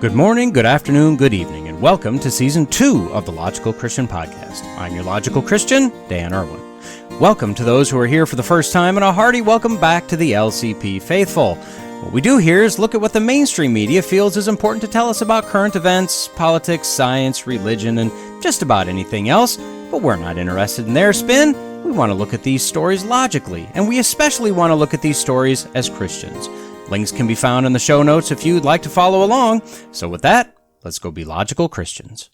Good morning, good afternoon, good evening, and welcome to Season 2 of the Logical Christian Podcast. I'm your Logical Christian, Dan Erwin. Welcome to those who are here for the first time, and a hearty welcome back to the LCP faithful. What we do here is look at what the mainstream media feels is important to tell us about current events, politics, science, religion, and just about anything else, but we're not interested in their spin. We want to look at these stories logically, and we especially want to look at these stories as Christians. Links can be found in the show notes if you'd like to follow along. So with that, let's go be logical Christians.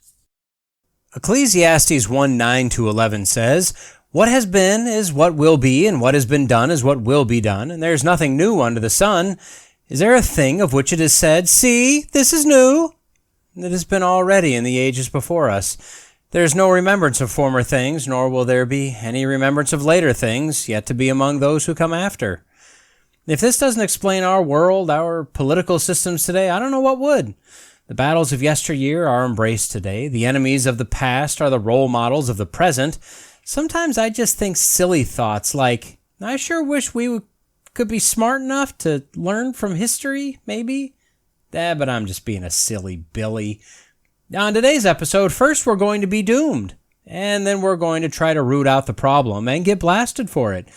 Ecclesiastes 1:9-11 says, "What has been is what will be, and what has been done is what will be done, and there is nothing new under the sun. Is there a thing of which it is said, 'See, this is new'? It has been already in the ages before us. There is no remembrance of former things, nor will there be any remembrance of later things, yet to be among those who come after." If this doesn't explain our world, our political systems today, I don't know what would. The battles of yesteryear are embraced today. The enemies of the past are the role models of the present. Sometimes I just think silly thoughts like, I sure wish we could be smart enough to learn from history, maybe. But I'm just being a silly Billy. On today's episode, first we're going to be doomed, and then we're going to try to root out the problem and get blasted for it.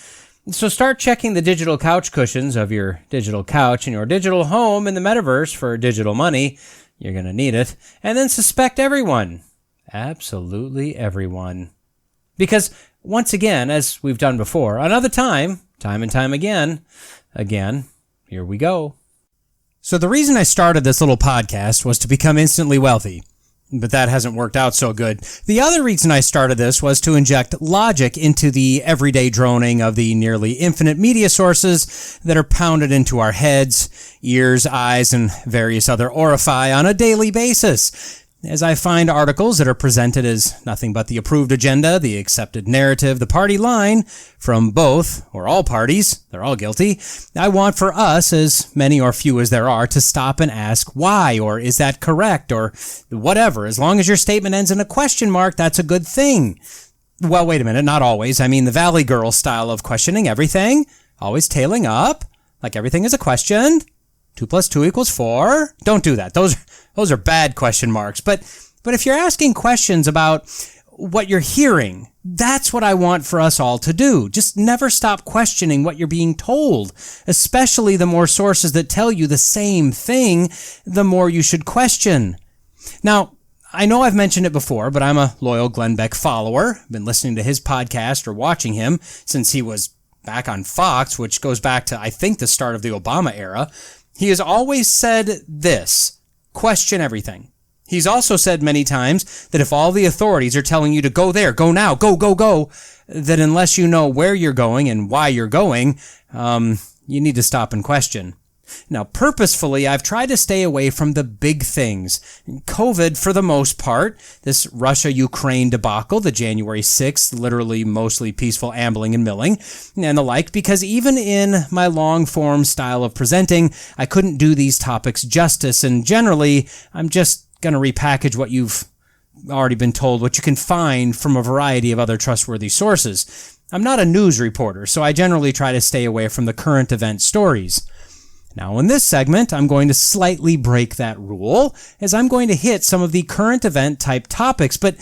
So start checking the digital couch cushions of your digital couch and your digital home in the metaverse for digital money. You're going to need it. And then suspect everyone. Absolutely everyone. Because, once again, as we've done before, another time and time again, here we go. So the reason I started this little podcast was to become instantly wealthy. But that hasn't worked out so good. The other reason I started this was to inject logic into the everyday droning of the nearly infinite media sources that are pounded into our heads, ears, eyes, and various other orifici on a daily basis. As I find articles that are presented as nothing but the approved agenda, the accepted narrative, the party line, from both, or all parties, they're all guilty, I want for us, as many or few as there are, to stop and ask why, or is that correct, or whatever. As long as your statement ends in a question mark, that's a good thing. Well, wait a minute, not always. I mean the Valley Girl style of questioning everything, always tailing up, like everything is a question. 2 + 2 = 4. Don't do that. Those are bad question marks. But if you're asking questions about what you're hearing, that's what I want for us all to do. Just never stop questioning what you're being told, especially the more sources that tell you the same thing, the more you should question. Now, I know I've mentioned it before, but I'm a loyal Glenn Beck follower. I've been listening to his podcast or watching him since he was back on Fox, which goes back to, I think, the start of the Obama era. He has always said this: question everything. He's also said many times that if all the authorities are telling you to go there, go now, go, that unless you know where you're going and why you're going, you need to stop and question. Now, purposefully, I've tried to stay away from the big things. COVID, for the most part, this Russia-Ukraine debacle, the January 6th, literally mostly peaceful ambling and milling, and the like, because even in my long-form style of presenting, I couldn't do these topics justice, and generally, I'm just going to repackage what you've already been told, what you can find from a variety of other trustworthy sources. I'm not a news reporter, so I generally try to stay away from the current event stories. Now, in this segment, I'm going to slightly break that rule, as I'm going to hit some of the current event type topics, but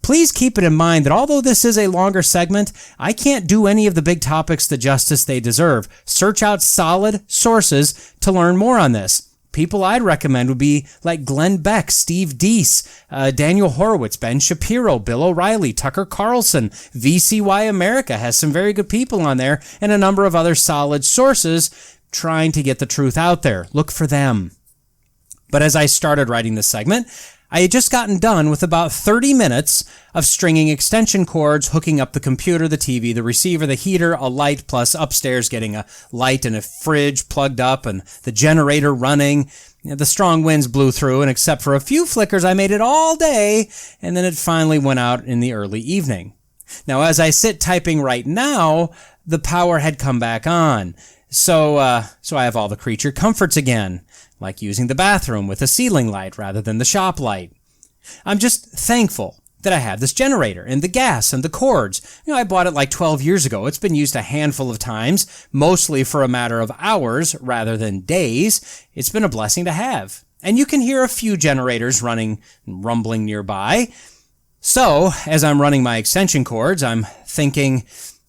please keep it in mind that although this is a longer segment, I can't do any of the big topics the justice they deserve. Search out solid sources to learn more on this. People I'd recommend would be like Glenn Beck, Steve Deese, Daniel Horowitz, Ben Shapiro, Bill O'Reilly, Tucker Carlson. VCY America has some very good people on there, and a number of other solid sources trying to get the truth out there. Look for them. But as I started writing this segment, I had just gotten done with about 30 minutes of stringing extension cords, hooking up the computer, the TV, the receiver, the heater, a light, plus upstairs getting a light and a fridge plugged up and the generator running. The strong winds blew through, and except for a few flickers, I made it all day, and then it finally went out in the early evening. Now, as I sit typing right now, the power had come back on. So I have all the creature comforts again, like using the bathroom with a ceiling light rather than the shop light. I'm just thankful that I have this generator and the gas and the cords. I bought it like 12 years ago. It's been used a handful of times, mostly for a matter of hours rather than days. It's been a blessing to have. and you can hear a few generators running and rumbling nearby. So, as I'm running my extension cords, I'm thinking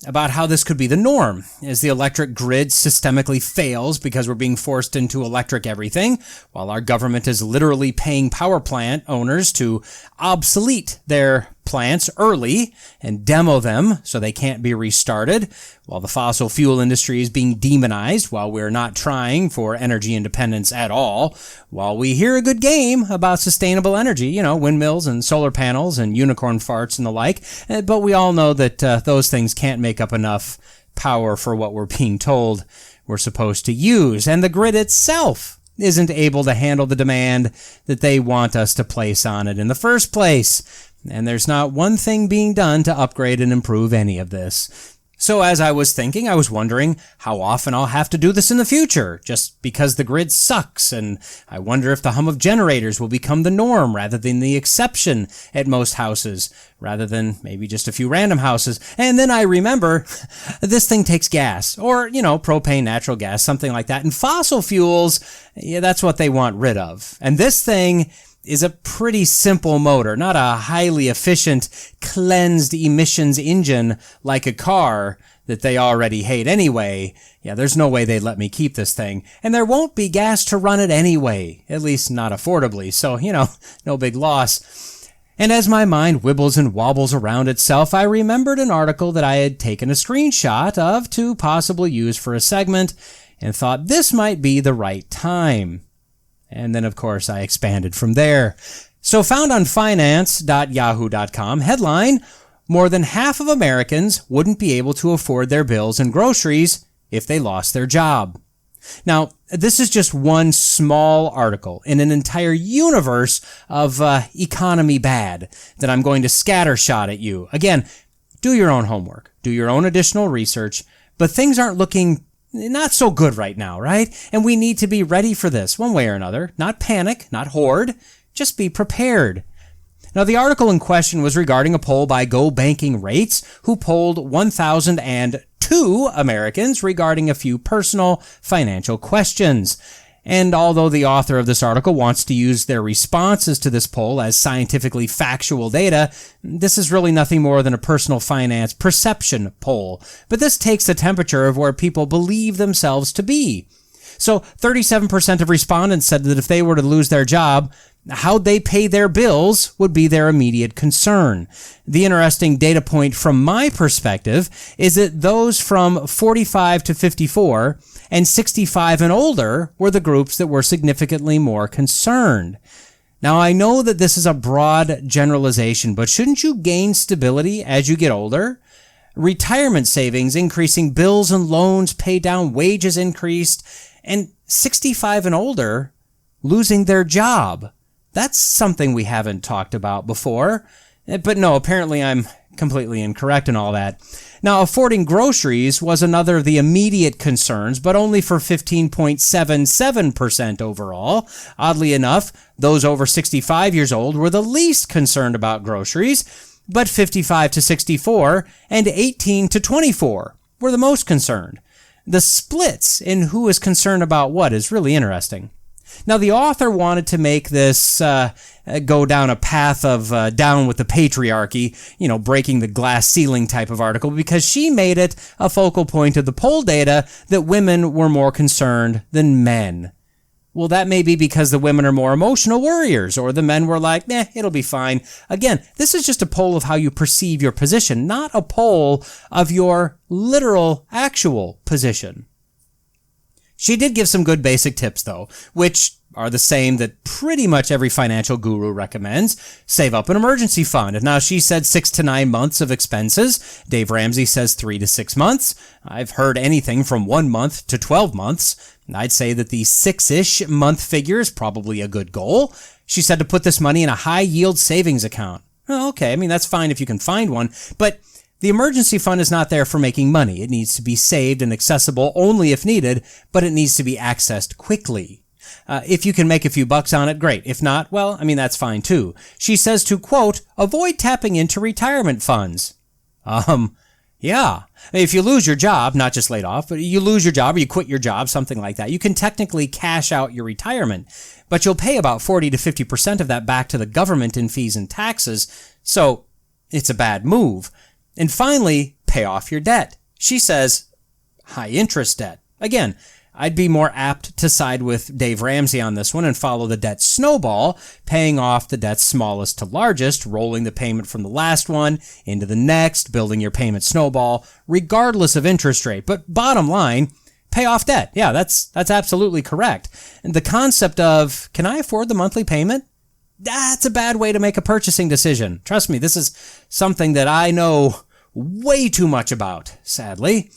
about how this could be the norm, as the electric grid systemically fails because we're being forced into electric everything, while our government is literally paying power plant owners to obsolete their plants early and demo them so they can't be restarted, while the fossil fuel industry is being demonized while we're not trying for energy independence at all, while we hear a good game about sustainable energy, windmills and solar panels and unicorn farts and the like, but we all know that those things can't make up enough power for what we're being told we're supposed to use, and the grid itself isn't able to handle the demand that they want us to place on it in the first place. And there's not one thing being done to upgrade and improve any of this. So as I was thinking, I was wondering how often I'll have to do this in the future, just because the grid sucks, and I wonder if the hum of generators will become the norm rather than the exception at most houses, rather than maybe just a few random houses. And then I remember, this thing takes gas, or, propane, natural gas, something like that. And fossil fuels, that's what they want rid of. And this thing is a pretty simple motor, not a highly efficient, cleansed emissions engine like a car that they already hate anyway. Yeah, there's no way they'd let me keep this thing. And there won't be gas to run it anyway, at least not affordably, so, no big loss. And as my mind wibbles and wobbles around itself, I remembered an article that I had taken a screenshot of to possibly use for a segment, and thought this might be the right time. And then, of course, I expanded from there. So found on finance.yahoo.com, headline, more than half of Americans wouldn't be able to afford their bills and groceries if they lost their job. Now, this is just one small article in an entire universe of economy bad that I'm going to scattershot at you. Again, do your own homework, do your own additional research, but things aren't looking not so good right now, right? And we need to be ready for this one way or another. Not panic, not hoard, just be prepared. Now, the article in question was regarding a poll by Go Banking Rates, who polled 1,002 Americans regarding a few personal financial questions. And although the author of this article wants to use their responses to this poll as scientifically factual data, this is really nothing more than a personal finance perception poll. But this takes the temperature of where people believe themselves to be. So 37% of respondents said that if they were to lose their job, how they pay their bills would be their immediate concern. The interesting data point from my perspective is that those from 45 to 54 and 65 and older were the groups that were significantly more concerned. Now, I know that this is a broad generalization, but shouldn't you gain stability as you get older? Retirement savings increasing, bills and loans paid down, wages increased, and 65 and older losing their job. That's something we haven't talked about before. But no, apparently I'm completely incorrect in all that. Now, affording groceries was another of the immediate concerns, but only for 15.77% overall. Oddly enough, those over 65 years old were the least concerned about groceries, but 55 to 64 and 18 to 24 were the most concerned. The splits in who is concerned about what is really interesting. Now, the author wanted to make this go down a path of down with the patriarchy, breaking the glass ceiling type of article, because she made it a focal point of the poll data that women were more concerned than men. Well, that may be because the women are more emotional worriers, or the men were like, it'll be fine. Again, this is just a poll of how you perceive your position, not a poll of your literal, actual position. She did give some good basic tips, though, which are the same that pretty much every financial guru recommends. Save up an emergency fund. Now, she said 6 to 9 months of expenses. Dave Ramsey says 3 to 6 months. I've heard anything from 1 month to 12 months. I'd say that the 6-ish month figure is probably a good goal. She said to put this money in a high-yield savings account. Oh, okay, that's fine if you can find one, but the emergency fund is not there for making money. It needs to be saved and accessible only if needed, but it needs to be accessed quickly. If you can make a few bucks on it, great. If not, well, that's fine too. She says to, quote, avoid tapping into retirement funds. Yeah. If you lose your job, not just laid off, but you lose your job or you quit your job, something like that, you can technically cash out your retirement. but you'll pay about 40 to 50% of that back to the government in fees and taxes, so it's a bad move. And finally, pay off your debt. She says, high interest debt. Again, I'd be more apt to side with Dave Ramsey on this one and follow the debt snowball, paying off the debt's smallest to largest, rolling the payment from the last one into the next, building your payment snowball, regardless of interest rate. But bottom line, pay off debt. Yeah, that's absolutely correct. And the concept of, can I afford the monthly payment? That's a bad way to make a purchasing decision. Trust me, this is something that I know way too much about, sadly.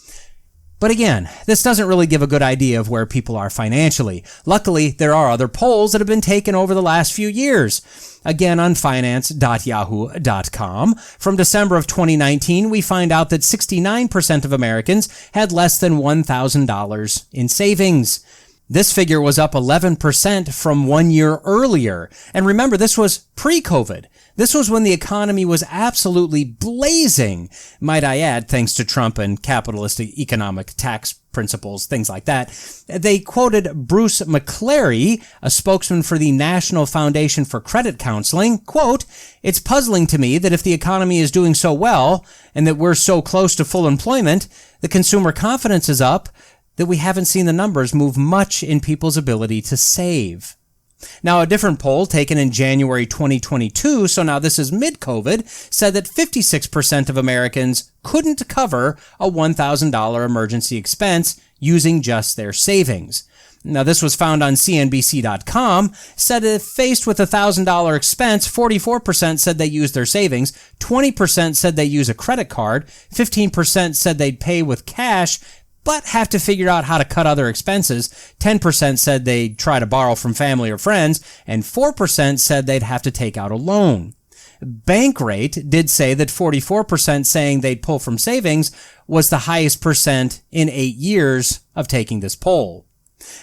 But again, this doesn't really give a good idea of where people are financially. Luckily, there are other polls that have been taken over the last few years. Again, on finance.yahoo.com. From December of 2019, we find out that 69% of Americans had less than $1,000 in savings. This figure was up 11% from 1 year earlier. And remember, this was pre-COVID. This was when the economy was absolutely blazing, might I add, thanks to Trump and capitalist economic tax principles, things like that. They quoted Bruce McClary, a spokesman for the National Foundation for Credit Counseling, quote, "It's puzzling to me that if the economy is doing so well and that we're so close to full employment, the consumer confidence is up, that we haven't seen the numbers move much in people's ability to save." Now, a different poll taken in January 2022, so now this is mid-COVID, said that 56% of Americans couldn't cover a $1,000 emergency expense using just their savings. Now, this was found on CNBC.com, said if faced with a $1,000 expense, 44% said they used their savings, 20% said they use a credit card, 15% said they'd pay with cash, but have to figure out how to cut other expenses. 10% said they'd try to borrow from family or friends, and 4% said they'd have to take out a loan. Bankrate did say that 44% saying they'd pull from savings was the highest percent in 8 years of taking this poll.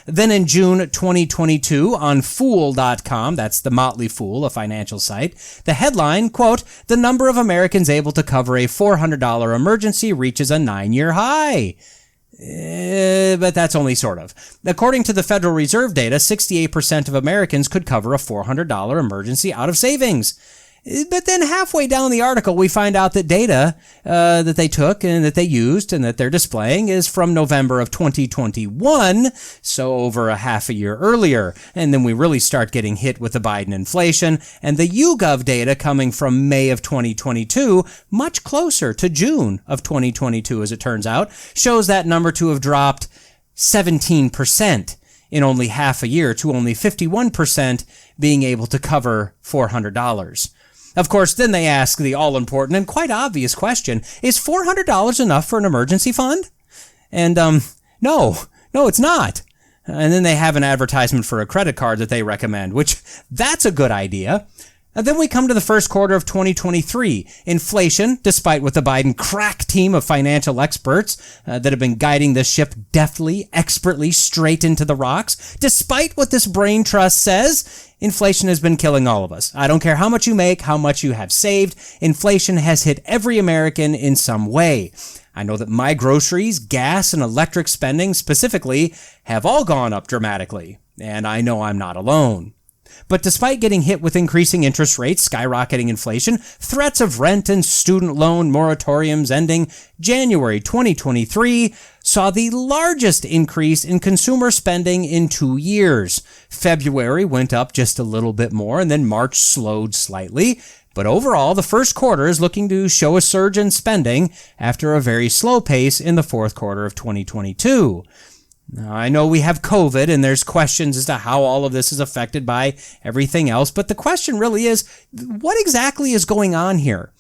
Then in June 2022 on Fool.com, that's the Motley Fool, a financial site, the headline, quote, "The number of Americans able to cover a $400 emergency reaches a 9-year high." But that's only sort of. According to the Federal Reserve data, 68% of Americans could cover a $400 emergency out of savings. But then halfway down the article, we find out that data that they took and that they used and that they're displaying is from November of 2021, so over a half a year earlier. And then we really start getting hit with the Biden inflation and the YouGov data coming from May of 2022, much closer to June of 2022, as it turns out, shows that number to have dropped 17% in only half a year to only 51% being able to cover $400. Of course, then they ask the all-important and quite obvious question, is $400 enough for an emergency fund? And, no, it's not. And then they have an advertisement for a credit card that they recommend, which that's a good idea. And then we come to the first quarter of 2023. Inflation, despite what the Biden crack team of financial experts that have been guiding this ship deftly, expertly straight into the rocks, despite what this brain trust says, inflation has been killing all of us. I don't care how much you make, how much you have saved. Inflation has hit every American in some way. I know that my groceries, gas, and electric spending specifically have all gone up dramatically, and I know I'm not alone. But despite getting hit with increasing interest rates, skyrocketing inflation, threats of rent and student loan moratoriums ending, January 2023 saw the largest increase in consumer spending in 2 years. February went up just a little bit more, and then March slowed slightly. But overall, the first quarter is looking to show a surge in spending after a very slow pace in the fourth quarter of 2022. Now, I know we have COVID and there's questions as to how all of this is affected by everything else, but the question really is, what exactly is going on here?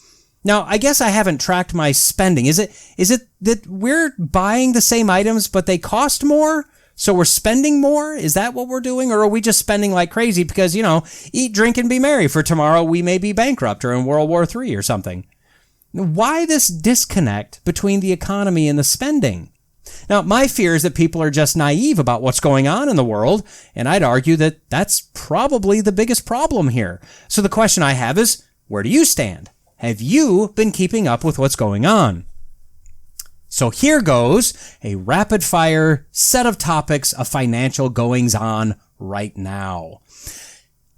Now, I guess I haven't tracked my spending. Is it that we're buying the same items, but they cost more? So we're spending more? Is that what we're doing? Or are we just spending like crazy because, eat, drink, and be merry, for tomorrow we may be bankrupt or in World War III or something? Why this disconnect between the economy and the spending? Now, my fear is that people are just naive about what's going on in the world, and I'd argue that that's probably the biggest problem here. So the question I have is, where do you stand? Have you been keeping up with what's going on? So here goes a rapid-fire set of topics of financial goings-on right now.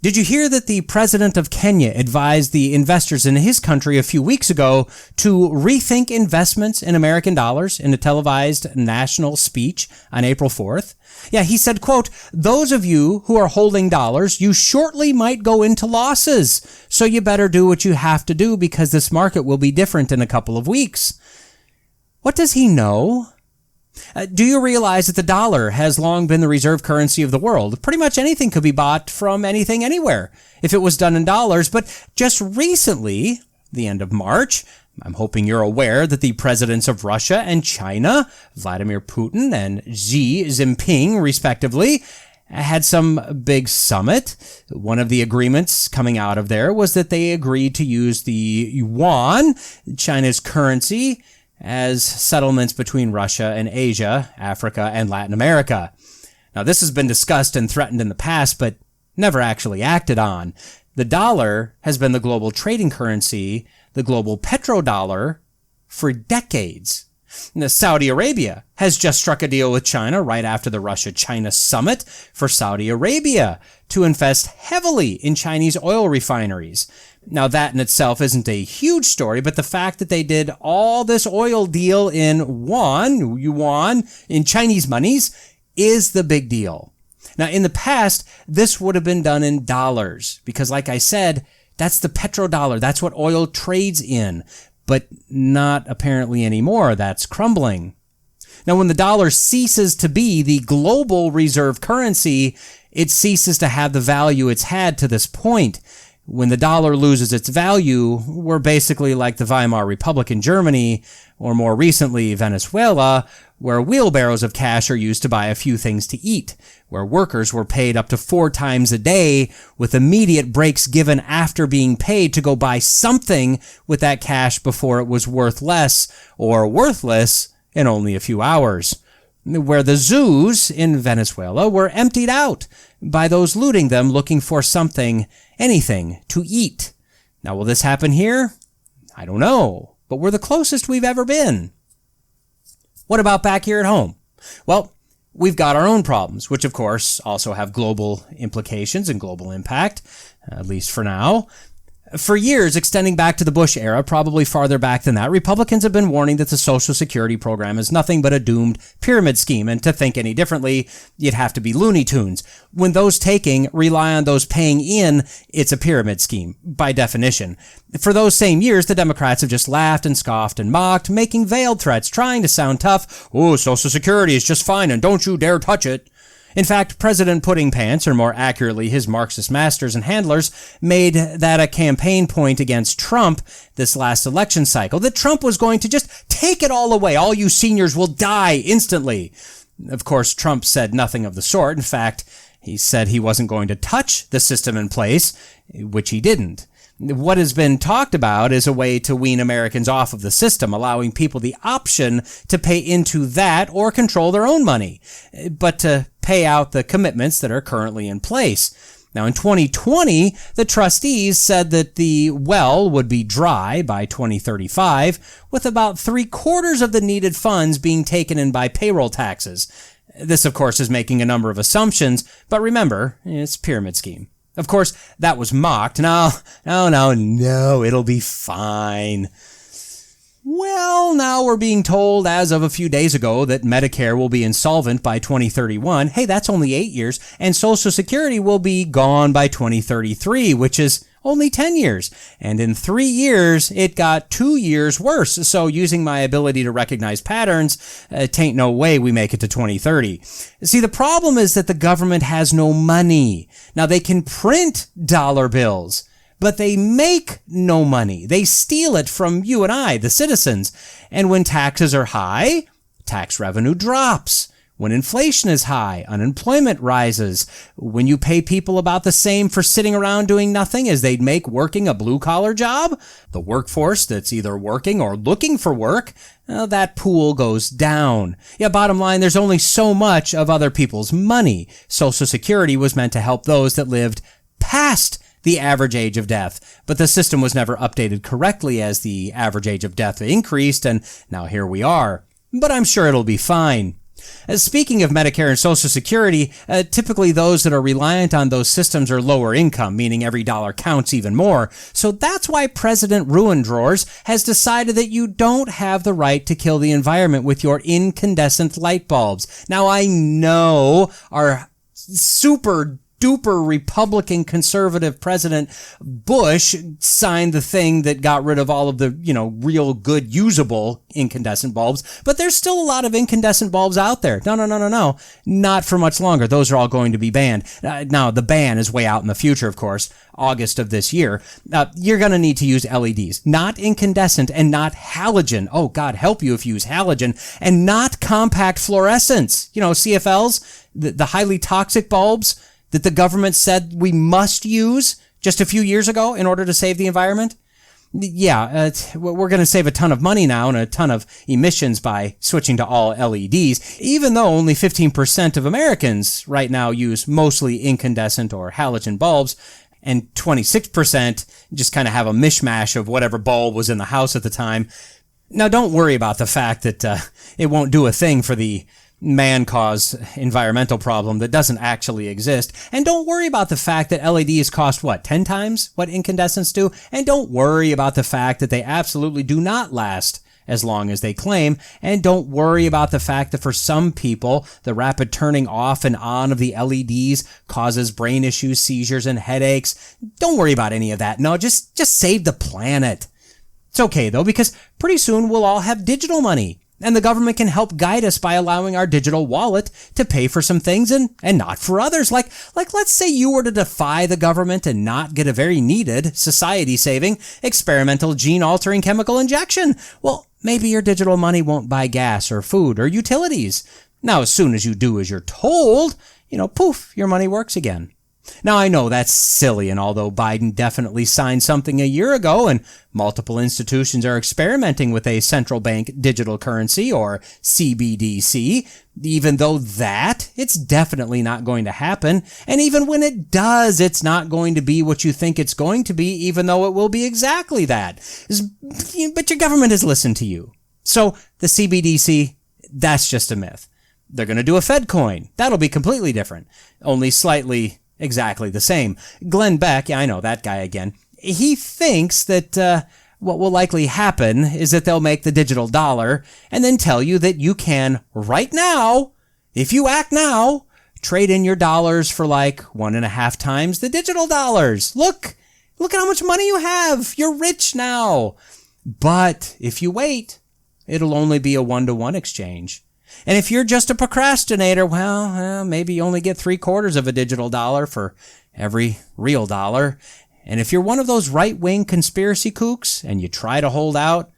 Did you hear that the president of Kenya advised the investors in his country a few weeks ago to rethink investments in American dollars in a televised national speech on April 4th? Yeah, he said, quote, "Those of you who are holding dollars, you shortly might go into losses. So you better do what you have to do because this market will be different in a couple of weeks." What does he know? Do you realize that the dollar has long been the reserve currency of the world? Pretty much anything could be bought from anything anywhere if it was done in dollars. But just recently, the end of March, I'm hoping you're aware that the presidents of Russia and China, Vladimir Putin and Xi Jinping, respectively, had some big summit. One of the agreements coming out of there was that they agreed to use the yuan, China's currency, as settlements between Russia and Asia, Africa, and Latin America. Now, this has been discussed and threatened in the past, but never actually acted on. The dollar has been the global trading currency, the global petrodollar, for decades. Now, Saudi Arabia has just struck a deal with China right after the Russia-China summit for Saudi Arabia to invest heavily in Chinese oil refineries. Now, that in itself isn't a huge story, but the fact that they did all this oil deal in yuan, in Chinese monies, is the big deal. Now, in the past, this would have been done in dollars, because like I said, that's the petrodollar. That's what oil trades in, but not apparently anymore. That's crumbling. Now, when the dollar ceases to be the global reserve currency, it ceases to have the value it's had to this point. When the dollar loses its value, we're basically like the Weimar Republic in Germany, or more recently, Venezuela, where wheelbarrows of cash are used to buy a few things to eat, where workers were paid up to 4 times a day, with immediate breaks given after being paid to go buy something with that cash before it was worth less or worthless in only a few hours. Where the zoos in Venezuela were emptied out by those looting them looking for something, anything, to eat. Now, will this happen here? I don't know, but we're the closest we've ever been. What about back here at home? Well, we've got our own problems, which of course also have global implications and global impact, at least for now. For years, extending back to the Bush era, probably farther back than that, Republicans have been warning that the Social Security program is nothing but a doomed pyramid scheme, and to think any differently, you'd have to be Looney Tunes. When those taking rely on those paying in, it's a pyramid scheme, by definition. For those same years, the Democrats have just laughed and scoffed and mocked, making veiled threats, trying to sound tough. "Oh, Social Security is just fine, and don't you dare touch it." In fact, President Pudding Pants, or more accurately his Marxist masters and handlers, made that a campaign point against Trump this last election cycle, that Trump was going to just take it all away. All you seniors will die instantly. Of course, Trump said nothing of the sort. In fact, he said he wasn't going to touch the system in place, which he didn't. What has been talked about is a way to wean Americans off of the system, allowing people the option to pay into that or control their own money, but to pay out the commitments that are currently in place. Now, in 2020, the trustees said that the well would be dry by 2035, with about 3/4 of the needed funds being taken in by payroll taxes. This, of course, is making a number of assumptions, but remember, it's a pyramid scheme. Of course, that was mocked. No, it'll be fine. Well, now we're being told as of a few days ago that Medicare will be insolvent by 2031. Hey, that's only 8 years. And Social Security will be gone by 2033, which is only 10 years. And in 3 years, it got 2 years worse. So using my ability to recognize patterns, tain't no way we make it to 2030. See, the problem is that the government has no money. Now, they can print dollar bills, but they make no money. They steal it from you and I, the citizens. And when taxes are high, tax revenue drops. When inflation is high, unemployment rises. When you pay people about the same for sitting around doing nothing as they'd make working a blue-collar job, the workforce that's either working or looking for work, that pool goes down. Yeah, bottom line, there's only so much of other people's money. Social Security was meant to help those that lived past the average age of death, but the system was never updated correctly as the average age of death increased, and now here we are. But I'm sure it'll be fine. Speaking of Medicare and Social Security, typically those that are reliant on those systems are lower income, meaning every dollar counts even more. So that's why President Ruin Drawers has decided that you don't have the right to kill the environment with your incandescent light bulbs. Now, I know our super duper Republican conservative President Bush signed the thing that got rid of all of the, real good usable incandescent bulbs, but there's still a lot of incandescent bulbs out there. No. Not for much longer. Those are all going to be banned. Now, the ban is way out in the future, of course, August of this year. You're going to need to use LEDs, not incandescent and not halogen. Oh, God help you if you use halogen, and not compact fluorescents. CFLs, the highly toxic bulbs that the government said we must use just a few years ago in order to save the environment. Yeah, we're going to save a ton of money now and a ton of emissions by switching to all LEDs, even though only 15% of Americans right now use mostly incandescent or halogen bulbs, and 26% just kind of have a mishmash of whatever bulb was in the house at the time. Now, don't worry about the fact that it won't do a thing for the man-caused environmental problem that doesn't actually exist. And don't worry about the fact that LEDs cost, 10 times what incandescents do? And don't worry about the fact that they absolutely do not last as long as they claim. And don't worry about the fact that for some people, the rapid turning off and on of the LEDs causes brain issues, seizures, and headaches. Don't worry about any of that. No, just save the planet. It's okay, though, because pretty soon we'll all have digital money. And the government can help guide us by allowing our digital wallet to pay for some things and not for others. Like let's say you were to defy the government and not get a very needed, society-saving, experimental gene-altering chemical injection. Well, maybe your digital money won't buy gas or food or utilities. Now, as soon as you do as you're told, poof, your money works again. Now, I know that's silly, and although Biden definitely signed something a year ago and multiple institutions are experimenting with a central bank digital currency, or CBDC, even though it's definitely not going to happen. And even when it does, it's not going to be what you think it's going to be, even though it will be exactly that. But your government has listened to you. So the CBDC, that's just a myth. They're going to do a Fed coin. That'll be completely different, only slightly exactly the same. Glenn Beck, I know that guy again, he thinks that what will likely happen is that they'll make the digital dollar and then tell you that you can, right now, if you act now, trade in your dollars for 1.5 times the digital dollars. Look at how much money you have. You're rich now. But if you wait, it'll only be a 1-to-1 exchange. And if you're just a procrastinator, well, maybe you only get 3/4 of a digital dollar for every real dollar. And if you're one of those right-wing conspiracy kooks and you try to hold out,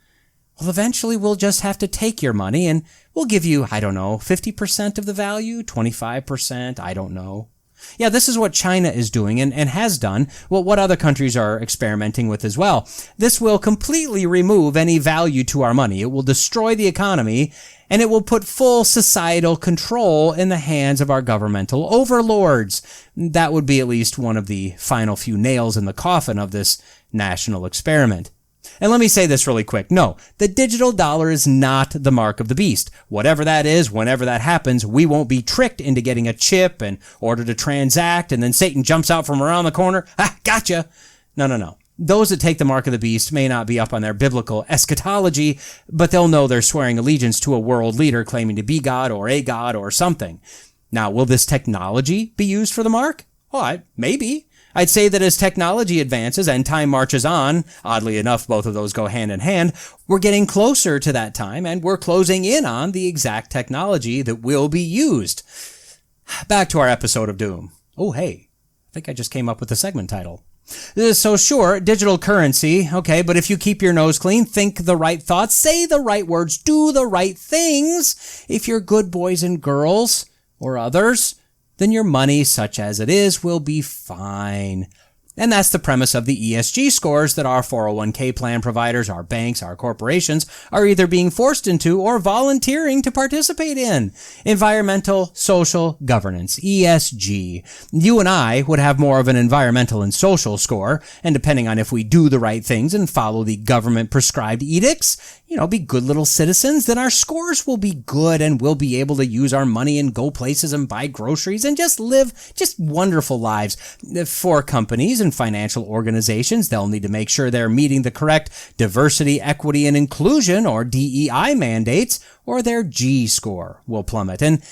well, eventually we'll just have to take your money and we'll give you, 50% of the value, 25%, I don't know. Yeah, this is what China is doing and has done. Well, what other countries are experimenting with as well. This will completely remove any value to our money. It will destroy the economy, and it will put full societal control in the hands of our governmental overlords. That would be at least one of the final few nails in the coffin of this national experiment. And let me say this really quick. No, the digital dollar is not the mark of the beast. Whatever that is, whenever that happens, we won't be tricked into getting a chip and order to transact, and then Satan jumps out from around the corner. Gotcha. No. Those that take the mark of the beast may not be up on their biblical eschatology, but they'll know they're swearing allegiance to a world leader claiming to be God or something. Now, will this technology be used for the mark? Well, maybe. I'd say that as technology advances and time marches on, oddly enough, both of those go hand in hand, we're getting closer to that time and we're closing in on the exact technology that will be used. Back to our episode of Doom. Oh, hey, I think I just came up with the segment title. So sure, digital currency, okay, but if you keep your nose clean, think the right thoughts, say the right words, do the right things, if you're good boys and girls, or others, then your money, such as it is, will be fine. And that's the premise of the ESG scores that our 401k plan providers, our banks, our corporations are either being forced into or volunteering to participate in. Environmental Social Governance, ESG. You and I would have more of an environmental and social score, and depending on if we do the right things and follow the government prescribed edicts, be good little citizens, then our scores will be good and we'll be able to use our money and go places and buy groceries and just live just wonderful lives. For companies and financial organizations, they'll need to make sure they're meeting the correct diversity, equity, and inclusion, or DEI mandates, or their G score will plummet. And,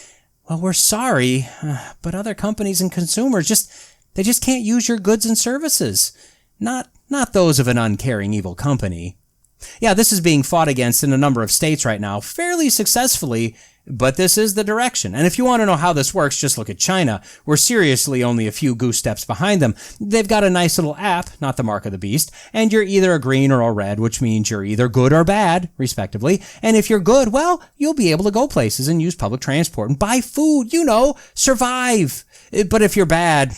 well, we're sorry, but other companies and consumers they just can't use your goods and services. Not those of an uncaring evil company. Yeah, this is being fought against in a number of states right now, fairly successfully, but this is the direction. And if you want to know how this works, just look at China. We're seriously only a few goose steps behind them. They've got a nice little app, not the mark of the beast, and you're either a green or a red, which means you're either good or bad, respectively. And if you're good, well, you'll be able to go places and use public transport and buy food, survive. But if you're bad,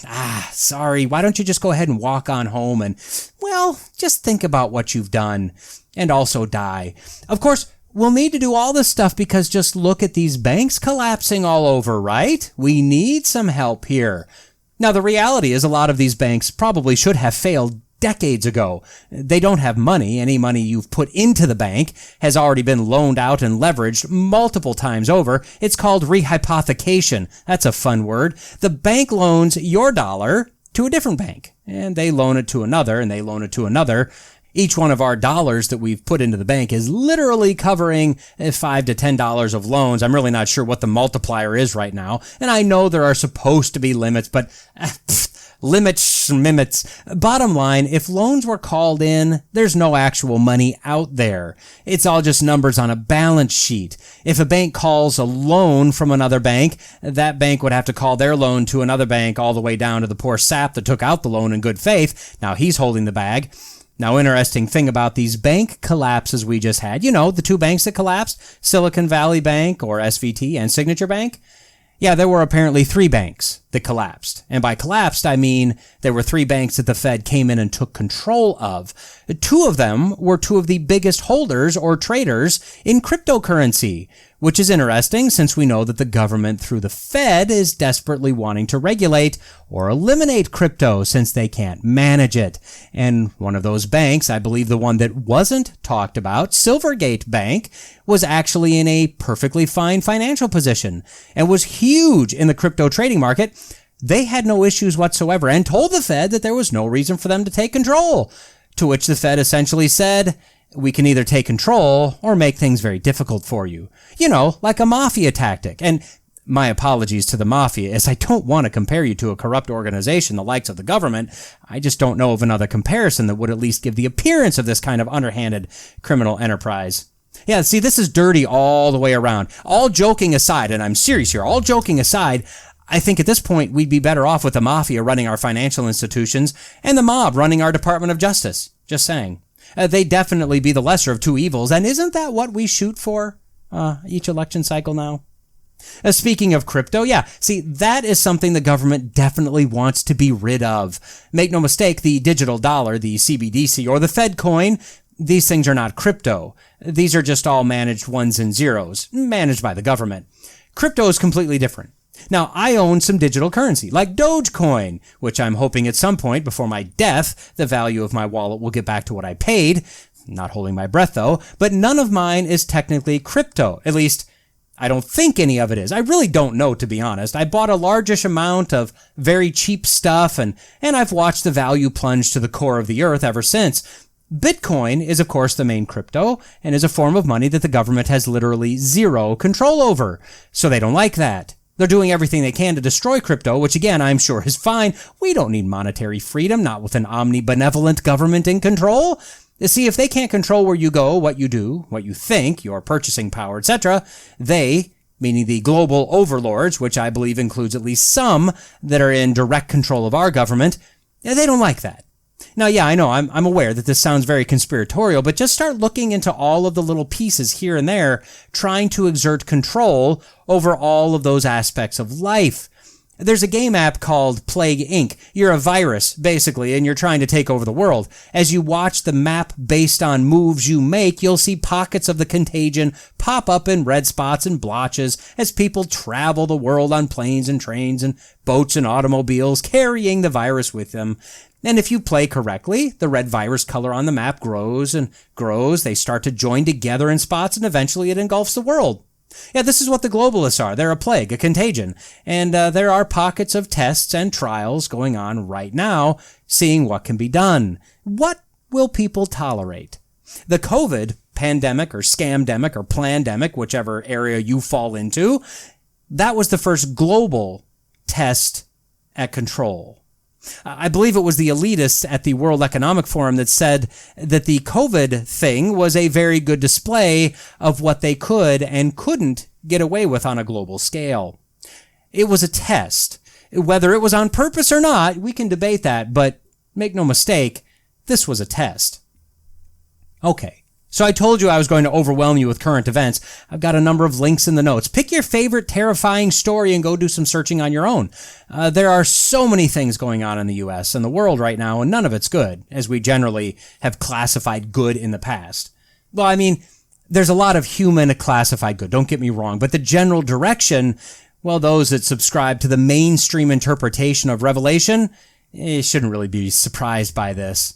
sorry, why don't you just go ahead and walk on home and, well, just think about what you've done and also die. Of course, we'll need to do all this stuff because just look at these banks collapsing all over, right? We need some help here. Now, the reality is a lot of these banks probably should have failed decades ago. They don't have money. Any money you've put into the bank has already been loaned out and leveraged multiple times over. It's called rehypothecation. That's a fun word. The bank loans your dollar to a different bank, and they loan it to another, and they loan it to another. Each one of our dollars that we've put into the bank is literally covering $5 to $10 of loans. I'm really not sure what the multiplier is right now. And I know there are supposed to be limits, but limits. Bottom line, if loans were called in, there's no actual money out there. It's all just numbers on a balance sheet. If a bank calls a loan from another bank, that bank would have to call their loan to another bank all the way down to the poor sap that took out the loan in good faith. Now he's holding the bag. Now, interesting thing about these bank collapses we just had, the two banks that collapsed, Silicon Valley Bank, or SVT, and Signature Bank. Yeah, there were apparently 3 banks that collapsed. And by collapsed, I mean there were 3 banks that the Fed came in and took control of. 2 of them were 2 of the biggest holders or traders in cryptocurrency, which is interesting since we know that the government through the Fed is desperately wanting to regulate or eliminate crypto since they can't manage it. And one of those banks, I believe the one that wasn't talked about, Silvergate Bank, was actually in a perfectly fine financial position and was huge in the crypto trading market. They had no issues whatsoever and told the Fed that there was no reason for them to take control, to which the Fed essentially said, we can either take control or make things very difficult for you. Like a mafia tactic. And my apologies to the mafia, as I don't want to compare you to a corrupt organization the likes of the government. I just don't know of another comparison that would at least give the appearance of this kind of underhanded criminal enterprise. Yeah, see, this is dirty all the way around. All joking aside, and I'm serious here, all joking aside, I think at this point we'd be better off with the mafia running our financial institutions and the mob running our Department of Justice. Just saying. They'd definitely be the lesser of 2 evils, and isn't that what we shoot for each election cycle now? Speaking of crypto, see, that is something the government definitely wants to be rid of. Make no mistake, the digital dollar, the CBDC, or the Fed coin, these things are not crypto. These are just all managed ones and zeros, managed by the government. Crypto is completely different. Now, I own some digital currency, like Dogecoin, which I'm hoping at some point before my death, the value of my wallet will get back to what I paid. Not holding my breath, though, but none of mine is technically crypto. At least, I don't think any of it is. I really don't know, to be honest. I bought a largish amount of very cheap stuff, and I've watched the value plunge to the core of the earth ever since. Bitcoin is, of course, the main crypto, and is a form of money that the government has literally zero control over. So they don't like that. They're doing everything they can to destroy crypto, which again, I'm sure is fine. We don't need monetary freedom, not with an omnibenevolent government in control. You see, if they can't control where you go, what you do, what you think, your purchasing power, etc., they, meaning the global overlords, which I believe includes at least some that are in direct control of our government, they don't like that. Now, I know, I'm aware that this sounds very conspiratorial, but just start looking into all of the little pieces here and there, trying to exert control over all of those aspects of life. There's a game app called Plague Inc. You're a virus, basically, and you're trying to take over the world. As you watch the map based on moves you make, you'll see pockets of the contagion pop up in red spots and blotches as people travel the world on planes and trains and boats and automobiles, carrying the virus with them. And if you play correctly, the red virus color on the map grows and grows. They start to join together in spots, and eventually it engulfs the world. Yeah, this is what the globalists are. They're a plague, a contagion. And there are pockets of tests and trials going on right now, seeing what can be done. What will people tolerate? The COVID pandemic or scamdemic or plandemic, whichever area you fall into, that was the first global test at control. I believe it was the elitists at the World Economic Forum that said that the COVID thing was a very good display of what they could and couldn't get away with on a global scale. It was a test. Whether it was on purpose or not, we can debate that, but make no mistake, this was a test. Okay. So I told you I was going to overwhelm you with current events. I've got a number of links in the notes. Pick your favorite terrifying story and go do some searching on your own. There are so many things going on in the U.S. and the world right now, and none of it's good, as we generally have classified good in the past. Well, I mean, there's a lot of human classified good, don't get me wrong, but the general direction, well, those that subscribe to the mainstream interpretation of Revelation, shouldn't really be surprised by this.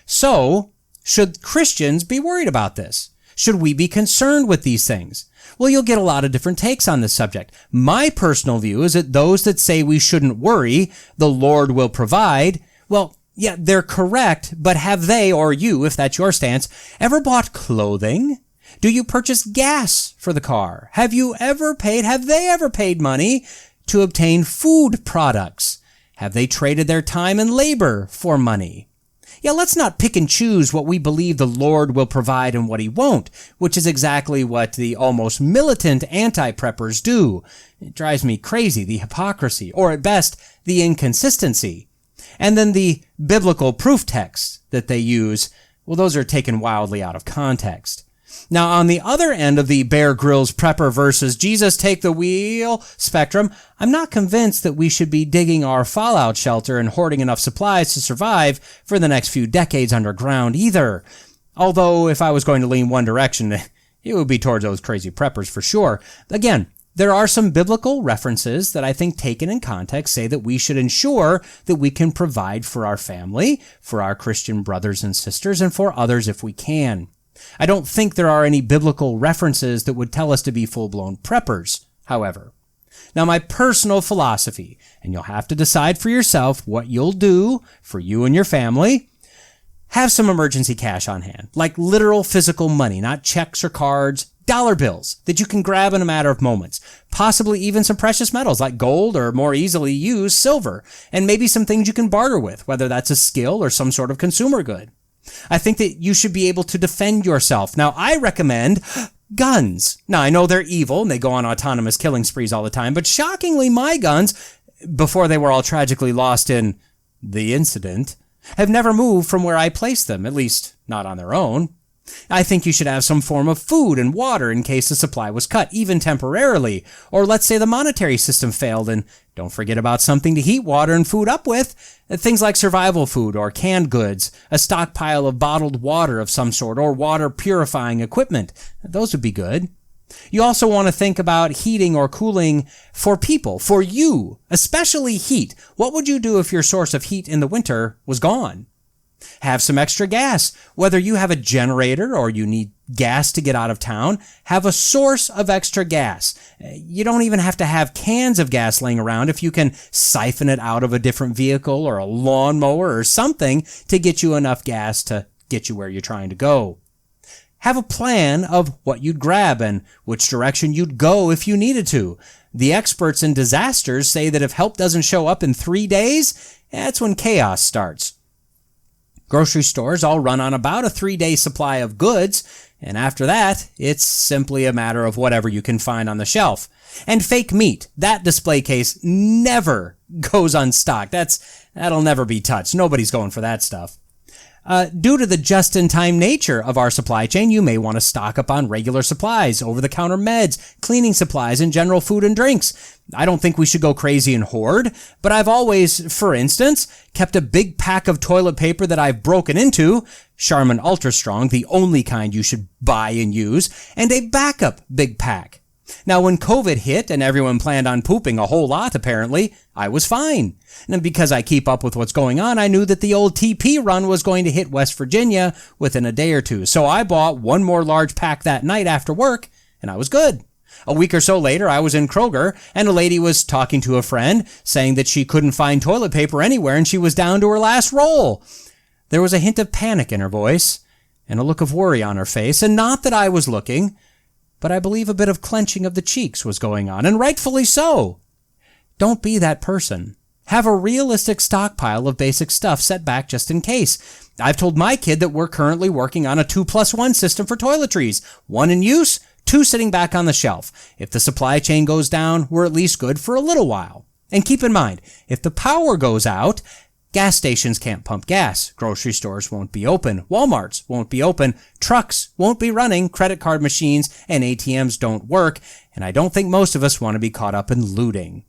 So, should Christians be worried about this? Should we be concerned with these things? Well, you'll get a lot of different takes on this subject. My personal view is that those that say we shouldn't worry, the Lord will provide, well, yeah, they're correct, but have they, or you, if that's your stance, ever bought clothing? Do you purchase gas for the car? Have they ever paid money to obtain food products? Have they traded their time and labor for money? Yeah, let's not pick and choose what we believe the Lord will provide and what he won't, which is exactly what the almost militant anti-preppers do. It drives me crazy, the hypocrisy, or at best, the inconsistency. And then the biblical proof texts that they use, well, those are taken wildly out of context. Now, on the other end of the Bear Grylls prepper versus Jesus take the wheel spectrum, I'm not convinced that we should be digging our fallout shelter and hoarding enough supplies to survive for the next few decades underground either. Although, if I was going to lean one direction, it would be towards those crazy preppers for sure. Again, there are some biblical references that I think taken in context say that we should ensure that we can provide for our family, for our Christian brothers and sisters, and for others if we can. I don't think there are any biblical references that would tell us to be full-blown preppers, however. Now, my personal philosophy, and you'll have to decide for yourself what you'll do for you and your family, have some emergency cash on hand, like literal physical money, not checks or cards, dollar bills that you can grab in a matter of moments, possibly even some precious metals like gold or more easily used silver, and maybe some things you can barter with, whether that's a skill or some sort of consumer good. I think that you should be able to defend yourself. Now, I recommend guns. Now, I know they're evil and they go on autonomous killing sprees all the time, but shockingly, my guns, before they were all tragically lost in the incident, have never moved from where I placed them, at least not on their own. I think you should have some form of food and water in case the supply was cut, even temporarily. Or let's say the monetary system failed, and don't forget about something to heat water and food up with. Things like survival food or canned goods, a stockpile of bottled water of some sort, or water purifying equipment. Those would be good. You also want to think about heating or cooling for people, for you, especially heat. What would you do if your source of heat in the winter was gone? Have some extra gas. Whether you have a generator or you need gas to get out of town, have a source of extra gas. You don't even have to have cans of gas laying around if you can siphon it out of a different vehicle or a lawnmower or something to get you enough gas to get you where you're trying to go. Have a plan of what you'd grab and which direction you'd go if you needed to. The experts in disasters say that if help doesn't show up in 3 days, that's when chaos starts. Grocery stores all run on about a 3-day supply of goods, and after that, it's simply a matter of whatever you can find on the shelf. And fake meat, that display case never goes unstocked. That'll never be touched. Nobody's going for that stuff. Due to the just-in-time nature of our supply chain, you may want to stock up on regular supplies, over-the-counter meds, cleaning supplies, and general food and drinks. I don't think we should go crazy and hoard, but I've always, for instance, kept a big pack of toilet paper that I've broken into, Charmin Ultra Strong, the only kind you should buy and use, and a backup big pack. Now, when COVID hit and everyone planned on pooping a whole lot, apparently, I was fine. And because I keep up with what's going on, I knew that the old TP run was going to hit West Virginia within a day or two. So I bought one more large pack that night after work, and I was good. A week or so later, I was in Kroger, and a lady was talking to a friend, saying that she couldn't find toilet paper anywhere and she was down to her last roll. There was a hint of panic in her voice, and a look of worry on her face, and not that I was looking, but I believe a bit of clenching of the cheeks was going on, and rightfully so. Don't be that person. Have a realistic stockpile of basic stuff set back just in case. I've told my kid that we're currently working on a 2+1 system for toiletries. 1 in use, 2 sitting back on the shelf. If the supply chain goes down, we're at least good for a little while. And keep in mind, if the power goes out, gas stations can't pump gas. Grocery stores won't be open. Walmarts won't be open. Trucks won't be running. Credit card machines and ATMs don't work. And I don't think most of us want to be caught up in looting.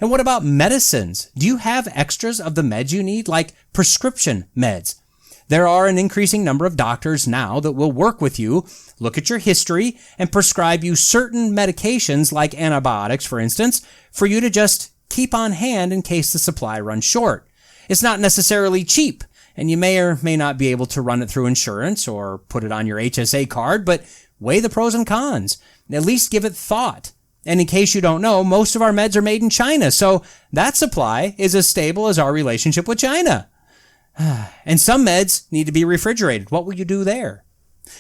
And what about medicines? Do you have extras of the meds you need, like prescription meds? There are an increasing number of doctors now that will work with you, look at your history, and prescribe you certain medications, like antibiotics, for instance, for you to just keep on hand in case the supply runs short. It's not necessarily cheap, and you may or may not be able to run it through insurance or put it on your HSA card, but weigh the pros and cons. At least give it thought. And in case you don't know, most of our meds are made in China, so that supply is as stable as our relationship with China. And some meds need to be refrigerated. What will you do there?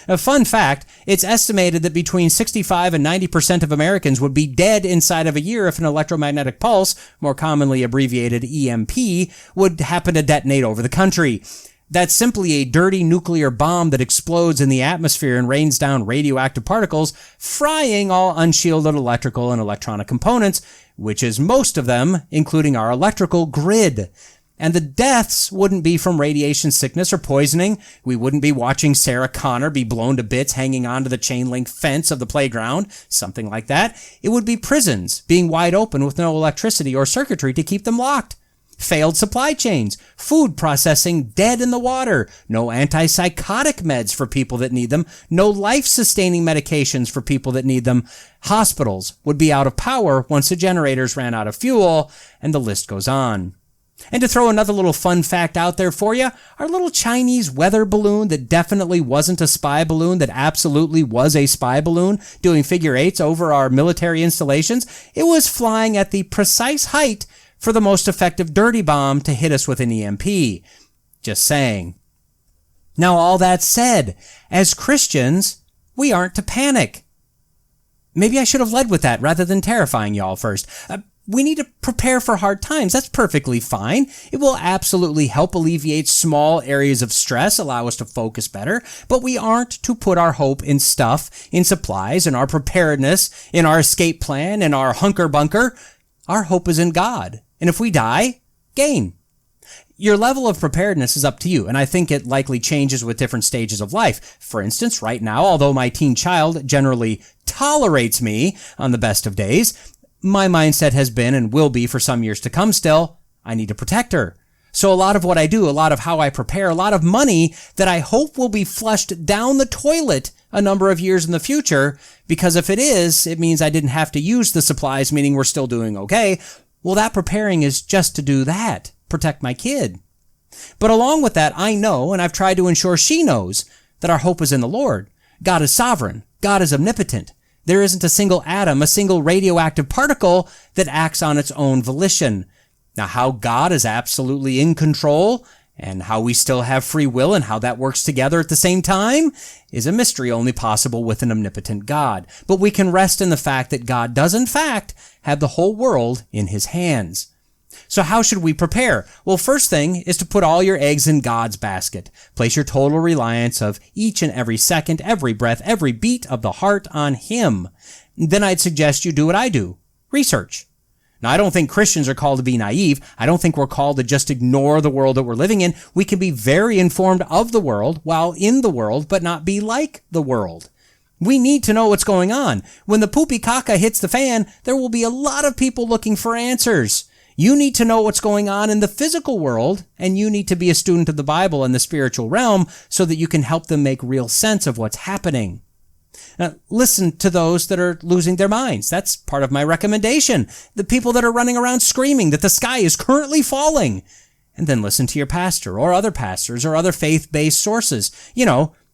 A fun fact, it's estimated that between 65 and 90% of Americans would be dead inside of a year if an electromagnetic pulse, more commonly abbreviated EMP, would happen to detonate over the country. That's simply a dirty nuclear bomb that explodes in the atmosphere and rains down radioactive particles, frying all unshielded electrical and electronic components, which is most of them, including our electrical grid. And the deaths wouldn't be from radiation sickness or poisoning. We wouldn't be watching Sarah Connor be blown to bits hanging onto the chain link fence of the playground, something like that. It would be prisons being wide open with no electricity or circuitry to keep them locked. Failed supply chains, food processing dead in the water, no antipsychotic meds for people that need them, no life-sustaining medications for people that need them. Hospitals would be out of power once the generators ran out of fuel, and the list goes on. And to throw another little fun fact out there for you, our little Chinese weather balloon that definitely wasn't a spy balloon, that absolutely was a spy balloon, doing figure eights over our military installations, it was flying at the precise height for the most effective dirty bomb to hit us with an EMP. Just saying. Now, all that said, as Christians, we aren't to panic. Maybe I should have led with that rather than terrifying y'all first. We need to prepare for hard times. That's perfectly fine. It will absolutely help alleviate small areas of stress, allow us to focus better, but we aren't to put our hope in stuff, in supplies, in our preparedness, in our escape plan, in our hunker bunker. Our hope is in God. And if we die, gain. Your level of preparedness is up to you, and I think it likely changes with different stages of life. For instance, right now, although my teen child generally tolerates me on the best of days, my mindset has been and will be for some years to come still, I need to protect her. So a lot of what I do, a lot of how I prepare, a lot of money that I hope will be flushed down the toilet a number of years in the future, because if it is, it means I didn't have to use the supplies, meaning we're still doing okay. Well, that preparing is just to do that, protect my kid. But along with that, I know, and I've tried to ensure she knows, that our hope is in the Lord. God is sovereign. God is omnipotent. There isn't a single atom, a single radioactive particle that acts on its own volition. Now, how God is absolutely in control, and how we still have free will and how that works together at the same time, is a mystery only possible with an omnipotent God. But we can rest in the fact that God does, in fact, have the whole world in his hands. So how should we prepare? Well, first thing is to put all your eggs in God's basket. Place your total reliance of each and every second, every breath, every beat of the heart on him. Then I'd suggest you do what I do. Research. Now, I don't think Christians are called to be naive. I don't think we're called to just ignore the world that we're living in. We can be very informed of the world while in the world, but not be like the world. We need to know what's going on. When the poopy caca hits the fan, there will be a lot of people looking for answers. You need to know what's going on in the physical world, and you need to be a student of the Bible and the spiritual realm so that you can help them make real sense of what's happening. Now, listen to those that are losing their minds. That's part of my recommendation. The people that are running around screaming that the sky is currently falling. And then listen to your pastor or other pastors or other faith-based sources.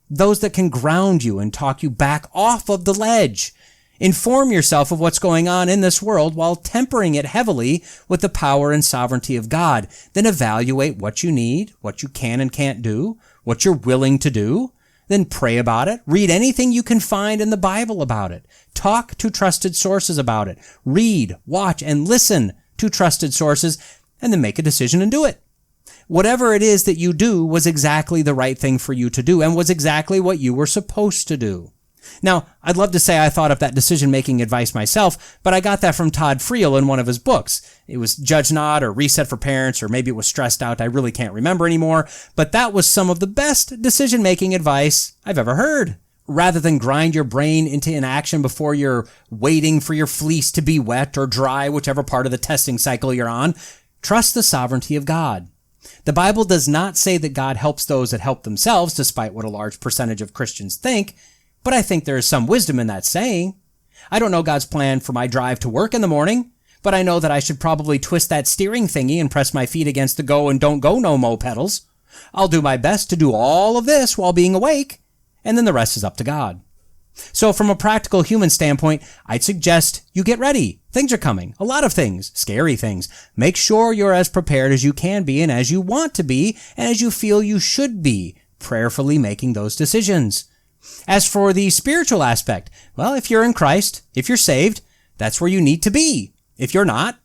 Those that can ground you and talk you back off of the ledge. Inform yourself of what's going on in this world while tempering it heavily with the power and sovereignty of God. Then evaluate what you need, what you can and can't do, what you're willing to do. Then pray about it. Read anything you can find in the Bible about it. Talk to trusted sources about it. Read, watch, and listen to trusted sources, and then make a decision and do it. Whatever it is that you do was exactly the right thing for you to do and was exactly what you were supposed to do. Now, I'd love to say I thought of that decision-making advice myself, but I got that from Todd Friel in one of his books. It was Judge Not or Reset for Parents, or maybe it was Stressed Out. I really can't remember anymore, but that was some of the best decision-making advice I've ever heard. Rather than grind your brain into inaction before you're waiting for your fleece to be wet or dry, whichever part of the testing cycle you're on, trust the sovereignty of God. The Bible does not say that God helps those that help themselves, despite what a large percentage of Christians think, but I think there is some wisdom in that saying. I don't know God's plan for my drive to work in the morning, but I know that I should probably twist that steering thingy and press my feet against the go and don't go no mo pedals. I'll do my best to do all of this while being awake, and then the rest is up to God. So from a practical human standpoint, I'd suggest you get ready. Things are coming. A lot of things. Scary things. Make sure you're as prepared as you can be and as you want to be and as you feel you should be, prayerfully making those decisions. As for the spiritual aspect, well, if you're in Christ, if you're saved, that's where you need to be. If you're not,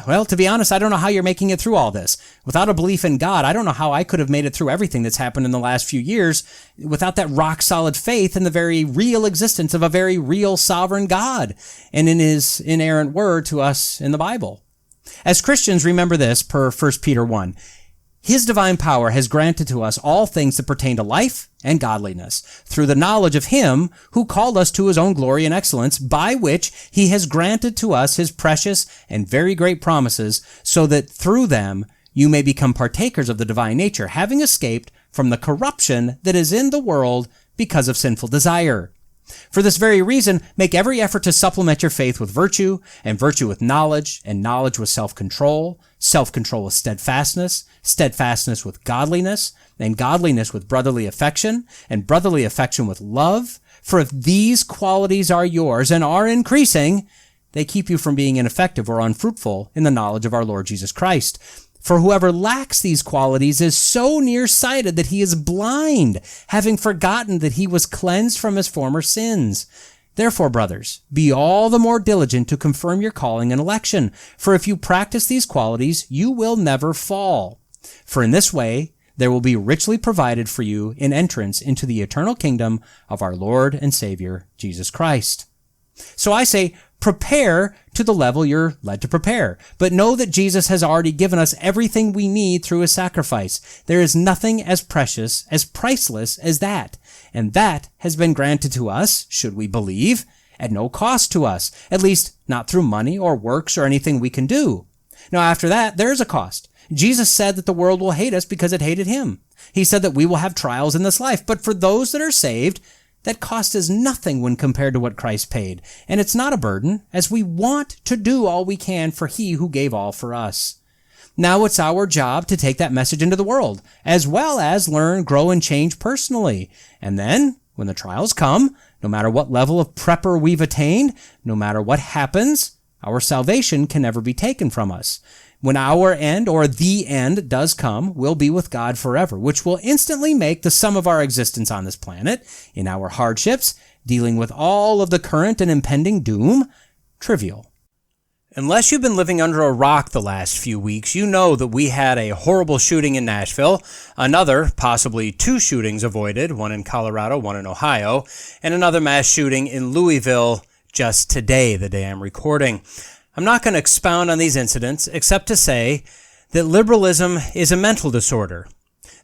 well, to be honest, I don't know how you're making it through all this. Without a belief in God, I don't know how I could have made it through everything that's happened in the last few years without that rock-solid faith in the very real existence of a very real sovereign God and in his inerrant word to us in the Bible. As Christians, remember this per 1 Peter 1. His divine power has granted to us all things that pertain to life and godliness, through the knowledge of him who called us to his own glory and excellence, by which he has granted to us his precious and very great promises, so that through them you may become partakers of the divine nature, having escaped from the corruption that is in the world because of sinful desire. For this very reason, make every effort to supplement your faith with virtue, and virtue with knowledge, and knowledge with self-control, self-control with steadfastness, steadfastness with godliness, and godliness with brotherly affection, and brotherly affection with love. For if these qualities are yours and are increasing, they keep you from being ineffective or unfruitful in the knowledge of our Lord Jesus Christ. For whoever lacks these qualities is so nearsighted that he is blind, having forgotten that he was cleansed from his former sins. Therefore, brothers, be all the more diligent to confirm your calling and election, for if you practice these qualities, you will never fall. For in this way, there will be richly provided for you in entrance into the eternal kingdom of our Lord and Savior, Jesus Christ. So I say, prepare to the level you're led to prepare. But know that Jesus has already given us everything we need through his sacrifice. There is nothing as precious, as priceless as that. And that has been granted to us, should we believe, at no cost to us, at least not through money or works or anything we can do. Now after that, there is a cost. Jesus said that the world will hate us because it hated him. He said that we will have trials in this life, but for those that are saved, that cost is nothing when compared to what Christ paid. And it's not a burden, as we want to do all we can for he who gave all for us. Now it's our job to take that message into the world, as well as learn, grow, and change personally. And then, when the trials come, no matter what level of prepper we've attained, no matter what happens, our salvation can never be taken from us. When our end, or the end, does come, we'll be with God forever, which will instantly make the sum of our existence on this planet, in our hardships, dealing with all of the current and impending doom, trivial. Unless you've been living under a rock the last few weeks, you know that we had a horrible shooting in Nashville, another, possibly 2 shootings avoided, one in Colorado, one in Ohio, and another mass shooting in Louisville just today, the day I'm recording. I'm not going to expound on these incidents except to say that liberalism is a mental disorder.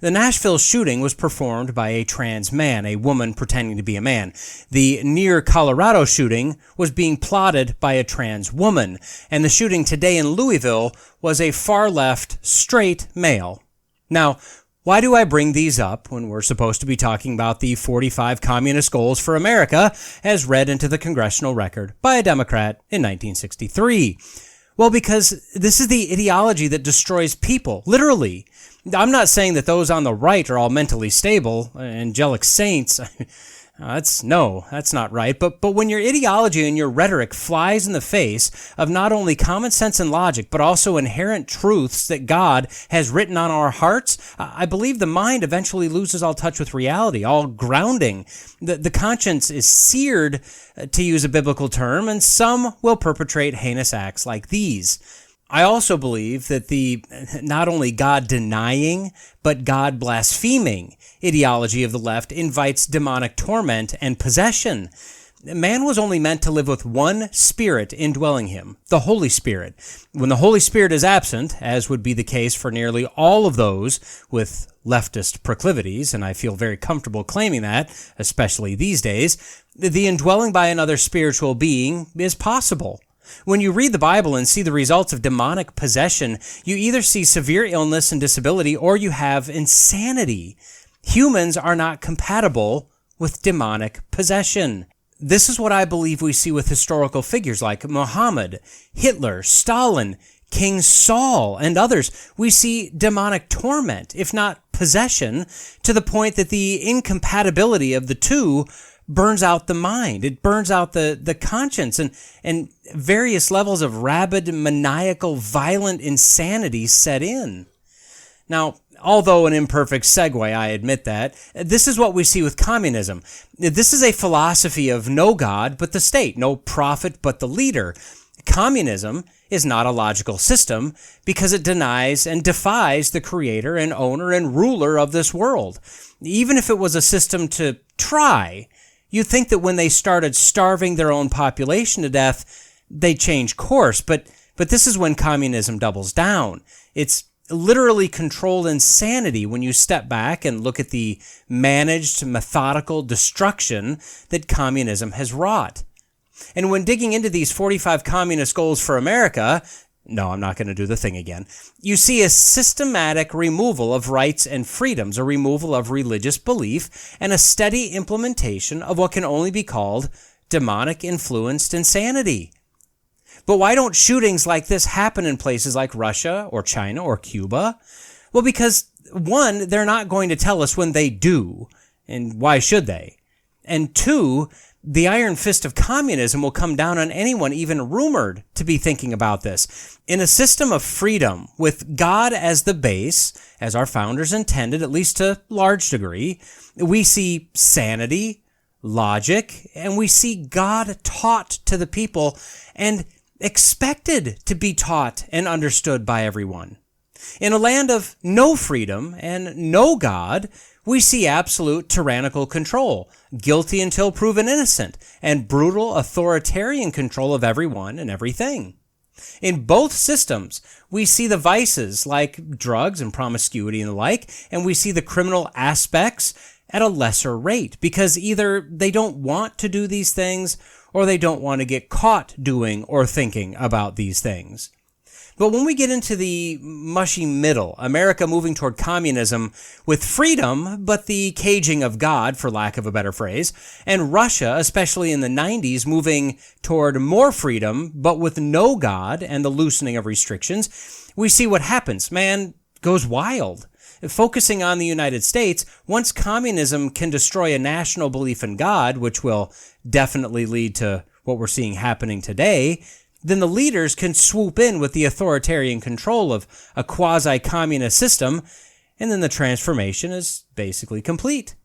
The Nashville shooting was performed by a trans man, a woman pretending to be a man. The near Colorado shooting was being plotted by a trans woman, and the shooting today in Louisville was a far-left, straight male. Now, why do I bring these up when we're supposed to be talking about the 45 communist goals for America as read into the congressional record by a Democrat in 1963? Well, because this is the ideology that destroys people, literally. I'm not saying that those on the right are all mentally stable, angelic saints. That's not right. But when your ideology and your rhetoric flies in the face of not only common sense and logic, but also inherent truths that God has written on our hearts, I believe the mind eventually loses all touch with reality, all grounding. The conscience is seared, to use a biblical term, and some will perpetrate heinous acts like these. I also believe that the not only God-denying, but God-blaspheming ideology of the left invites demonic torment and possession. Man was only meant to live with one spirit indwelling him, the Holy Spirit. When the Holy Spirit is absent, as would be the case for nearly all of those with leftist proclivities, and I feel very comfortable claiming that, especially these days, the indwelling by another spiritual being is possible. When you read the Bible and see the results of demonic possession, you either see severe illness and disability or you have insanity. Humans are not compatible with demonic possession. This is what I believe we see with historical figures like Muhammad, Hitler, Stalin, King Saul, and others. We see demonic torment, if not possession, to the point that the incompatibility of the two burns out the mind. It burns out the conscience, and various levels of rabid, maniacal, violent insanity set in. Now, although an imperfect segue, I admit that, this is what we see with communism. This is a philosophy of no God but the state, no prophet but the leader. Communism is not a logical system because it denies and defies the creator and owner and ruler of this world. Even if it was a system to try, you'd think that when they started starving their own population to death, they'd change course. But this is when communism doubles down. It's literally controlled insanity when you step back and look at the managed, methodical destruction that communism has wrought. And when digging into these 45 communist goals for America, no, I'm not going to do the thing again, you see a systematic removal of rights and freedoms, a removal of religious belief, and a steady implementation of what can only be called demonic-influenced insanity. But why don't shootings like this happen in places like Russia or China or Cuba? Well, because, one, they're not going to tell us when they do, and why should they? And two, the iron fist of communism will come down on anyone even rumored to be thinking about this. In a system of freedom, with God as the base, as our founders intended, at least to a large degree, we see sanity, logic, and we see God taught to the people and expected to be taught and understood by everyone. In a land of no freedom and no God, we see absolute tyrannical control, guilty until proven innocent, and brutal authoritarian control of everyone and everything. In both systems, we see the vices like drugs and promiscuity and the like, and we see the criminal aspects at a lesser rate, because either they don't want to do these things or they don't want to get caught doing or thinking about these things. But when we get into the mushy middle, America moving toward communism with freedom, but the caging of God, for lack of a better phrase, and Russia, especially in the 90s, moving toward more freedom, but with no God and the loosening of restrictions, we see what happens. Man goes wild. Focusing on the United States, once communism can destroy a national belief in God, which will definitely lead to what we're seeing happening today, then the leaders can swoop in with the authoritarian control of a quasi-communist system, and then the transformation is basically complete.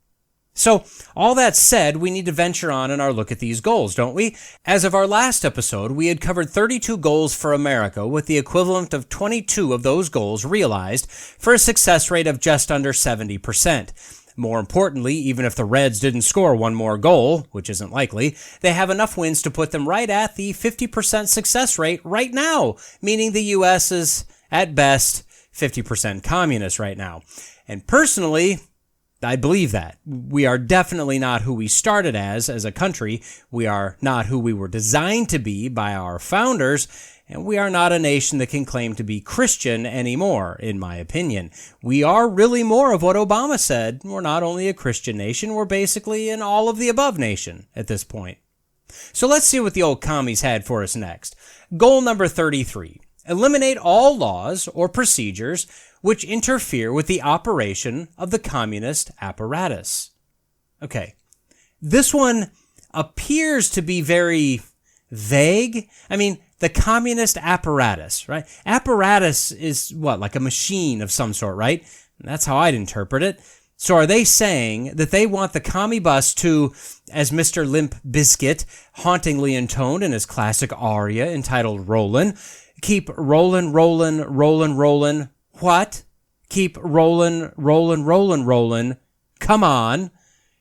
So, all that said, we need to venture on in our look at these goals, don't we? As of our last episode, we had covered 32 goals for America, with the equivalent of 22 of those goals realized, for a success rate of just under 70%. More importantly, even if the Reds didn't score one more goal, which isn't likely, they have enough wins to put them right at the 50% success rate right now, meaning the U.S. is, at best, 50% communist right now. And personally, I believe that. We are definitely not who we started as a country. We are not who we were designed to be by our founders, and we are not a nation that can claim to be Christian anymore, in my opinion. We are really more of what Obama said. We're not only a Christian nation, we're basically an all-of-the-above nation at this point. So let's see what the old commies had for us next. Goal number 33. Eliminate all laws or procedures which interfere with the operation of the communist apparatus. Okay, this one appears to be very vague. I mean, the communist apparatus, right? Apparatus is what, like a machine of some sort, right? That's how I'd interpret it. So are they saying that they want the commie bus to, as Mr. Limp Bizkit hauntingly intoned in his classic aria entitled Rollin', keep rollin', rollin', rollin', rollin'. What? Keep rollin', rollin', rollin', rollin'. Come on.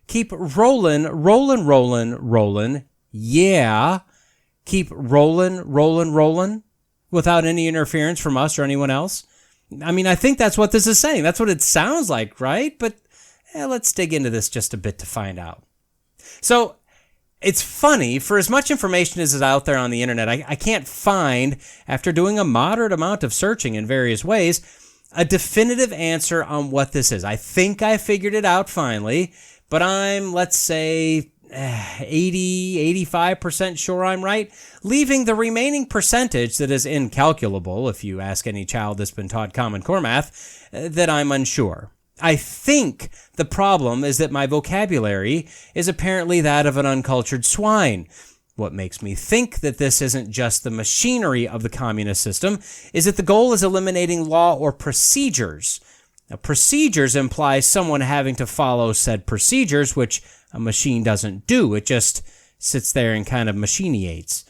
Keep rollin', rollin', rollin', rollin'. Yeah. Keep rollin', rollin', rollin'. Without any interference from us or anyone else. I mean, I think that's what this is saying. That's what it sounds like, right? But let's dig into this just a bit to find out. So, it's funny, for as much information as is out there on the internet, I can't find, after doing a moderate amount of searching in various ways, a definitive answer on what this is. I think I figured it out finally, but I'm, let's say, 85% sure I'm right, leaving the remaining percentage that is incalculable, if you ask any child that's been taught Common Core math, that I'm unsure. I think the problem is that my vocabulary is apparently that of an uncultured swine. What makes me think that this isn't just the machinery of the communist system is that the goal is eliminating law or procedures. Now, procedures imply someone having to follow said procedures, which a machine doesn't do. It just sits there and kind of machiniates.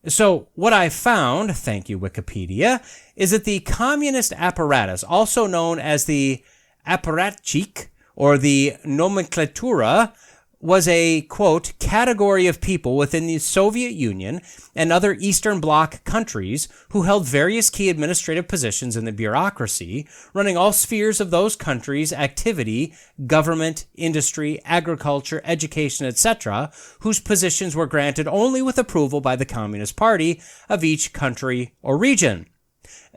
So what I found, thank you Wikipedia, is that the communist apparatus, also known as the apparatchik, or the nomenklatura, was a, quote, category of people within the Soviet Union and other Eastern Bloc countries who held various key administrative positions in the bureaucracy, running all spheres of those countries' activity, government, industry, agriculture, education, etc., whose positions were granted only with approval by the Communist Party of each country or region.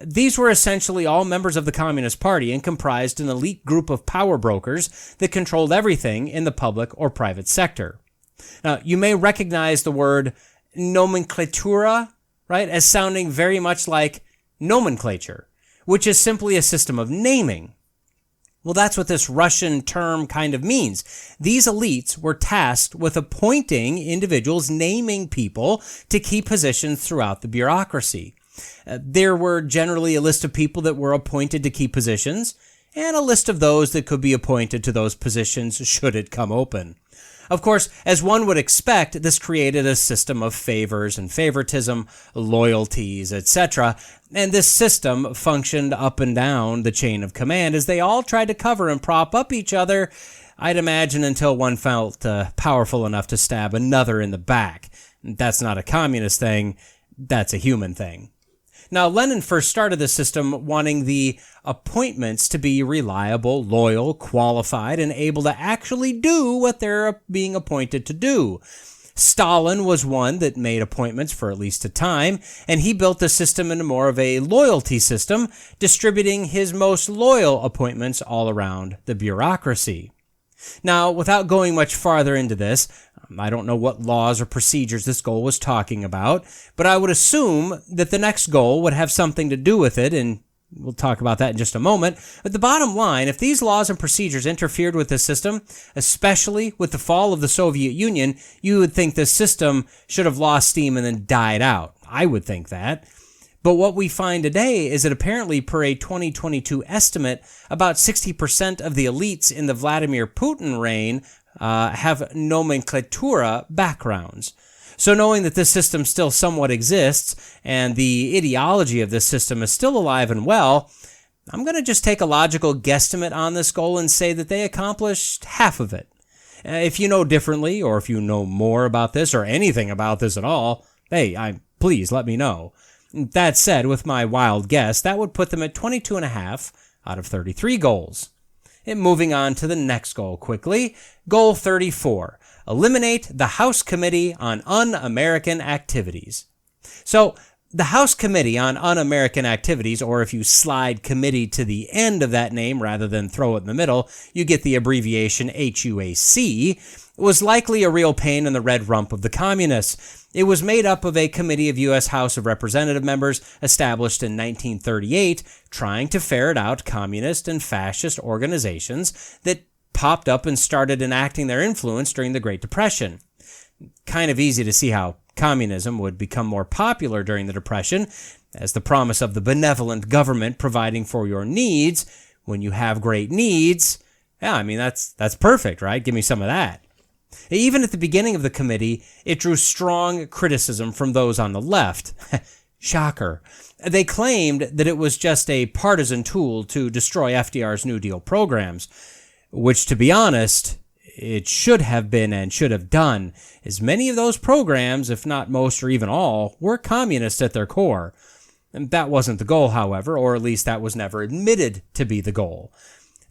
These were essentially all members of the Communist Party and comprised an elite group of power brokers that controlled everything in the public or private sector. Now, you may recognize the word nomenklatura, right, as sounding very much like nomenclature, which is simply a system of naming. Well, that's what this Russian term kind of means. These elites were tasked with appointing individuals, naming people to key positions throughout the bureaucracy. There were generally a list of people that were appointed to key positions, and a list of those that could be appointed to those positions should it come open. Of course, as one would expect, this created a system of favors and favoritism, loyalties, etc., and this system functioned up and down the chain of command as they all tried to cover and prop up each other, I'd imagine, until one felt powerful enough to stab another in the back. That's not a communist thing, that's a human thing. Now, Lenin first started the system wanting the appointments to be reliable, loyal, qualified, and able to actually do what they're being appointed to do. Stalin was one that made appointments for at least a time, and he built the system into more of a loyalty system, distributing his most loyal appointments all around the bureaucracy. Now, without going much farther into this, I don't know what laws or procedures this goal was talking about, but I would assume that the next goal would have something to do with it, and we'll talk about that in just a moment. But the bottom line, if these laws and procedures interfered with this system, especially with the fall of the Soviet Union, you would think this system should have lost steam and then died out. I would think that. But what we find today is that apparently, per a 2022 estimate, about 60% of the elites in the Vladimir Putin reign have nomenklatura backgrounds. So knowing that this system still somewhat exists and the ideology of this system is still alive and well, I'm going to just take a logical guesstimate on this goal and say that they accomplished half of it. If you know differently, or if you know more about this or anything about this at all, hey, please let me know. That said, with my wild guess, that would put them at 22 and a half out of 33 goals. And moving on to the next goal quickly, Goal 34, eliminate the House Committee on Un-American Activities. So, the House Committee on Un-American Activities, or if you slide committee to the end of that name rather than throw it in the middle, you get the abbreviation HUAC, was likely a real pain in the red rump of the communists. It was made up of a committee of U.S. House of Representative members established in 1938, trying to ferret out communist and fascist organizations that popped up and started enacting their influence during the Great Depression. Kind of easy to see how communism would become more popular during the Depression, as the promise of the benevolent government providing for your needs when you have great needs. Yeah, I mean, that's perfect, right? Give me some of that. Even at the beginning of the committee, it drew strong criticism from those on the left. Shocker. They claimed that it was just a partisan tool to destroy FDR's New Deal programs, which, to be honest, it should have been and should have done, as many of those programs, if not most or even all, were communist at their core. And that wasn't the goal, however, or at least that was never admitted to be the goal.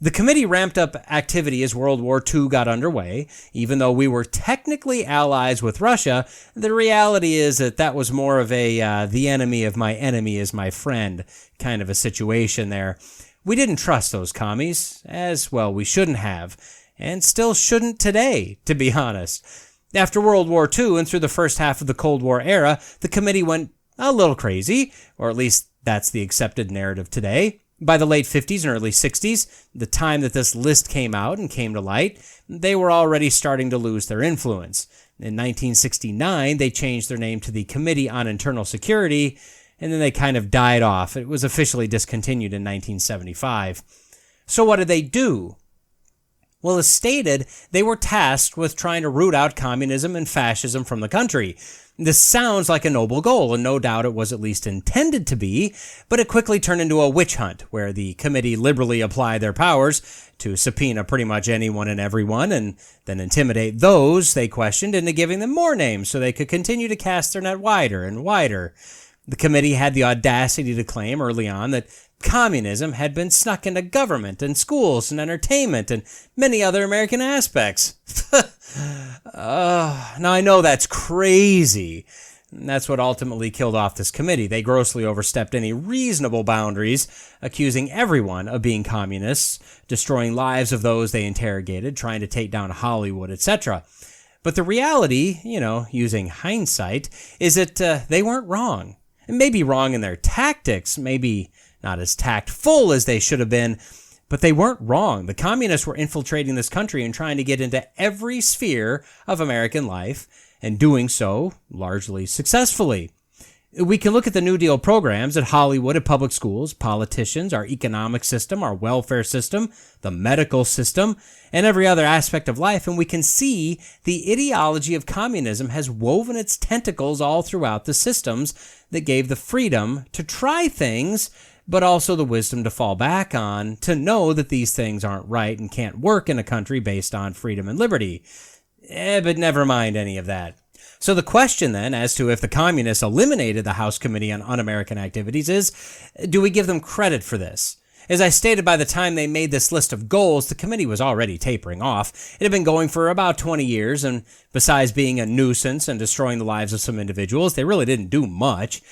The committee ramped up activity as World War II got underway. Even though we were technically allies with Russia, the reality is that was more of a the enemy of my enemy is my friend kind of a situation there. We didn't trust those commies, as well we shouldn't have. And still shouldn't today, to be honest. After World War II and through the first half of the Cold War era, the committee went a little crazy, or at least that's the accepted narrative today. By the late 50s and early 60s, the time that this list came out and came to light, they were already starting to lose their influence. In 1969, they changed their name to the Committee on Internal Security, and then they kind of died off. It was officially discontinued in 1975. So what did they do? Well, as stated, they were tasked with trying to root out communism and fascism from the country. This sounds like a noble goal, and no doubt it was at least intended to be, but it quickly turned into a witch hunt, where the committee liberally applied their powers to subpoena pretty much anyone and everyone, and then intimidate those they questioned into giving them more names so they could continue to cast their net wider and wider. The committee had the audacity to claim early on that communism had been snuck into government and schools and entertainment and many other American aspects. Now I know that's crazy. That's what ultimately killed off this committee. They grossly overstepped any reasonable boundaries, accusing everyone of being communists, destroying lives of those they interrogated, trying to take down Hollywood, etc. But the reality, using hindsight, is that they weren't wrong. Maybe wrong in their tactics, maybe not as tactful as they should have been, but they weren't wrong. The communists were infiltrating this country and trying to get into every sphere of American life, and doing so largely successfully. We can look at the New Deal programs at Hollywood, at public schools, politicians, our economic system, our welfare system, the medical system, and every other aspect of life, and we can see the ideology of communism has woven its tentacles all throughout the systems that gave the freedom to try things, but also the wisdom to fall back on, to know that these things aren't right and can't work in a country based on freedom and liberty. But never mind any of that. So the question then, as to if the communists eliminated the House Committee on Un-American Activities is, do we give them credit for this? As I stated, by the time they made this list of goals, the committee was already tapering off. It had been going for about 20 years, and besides being a nuisance and destroying the lives of some individuals, they really didn't do much.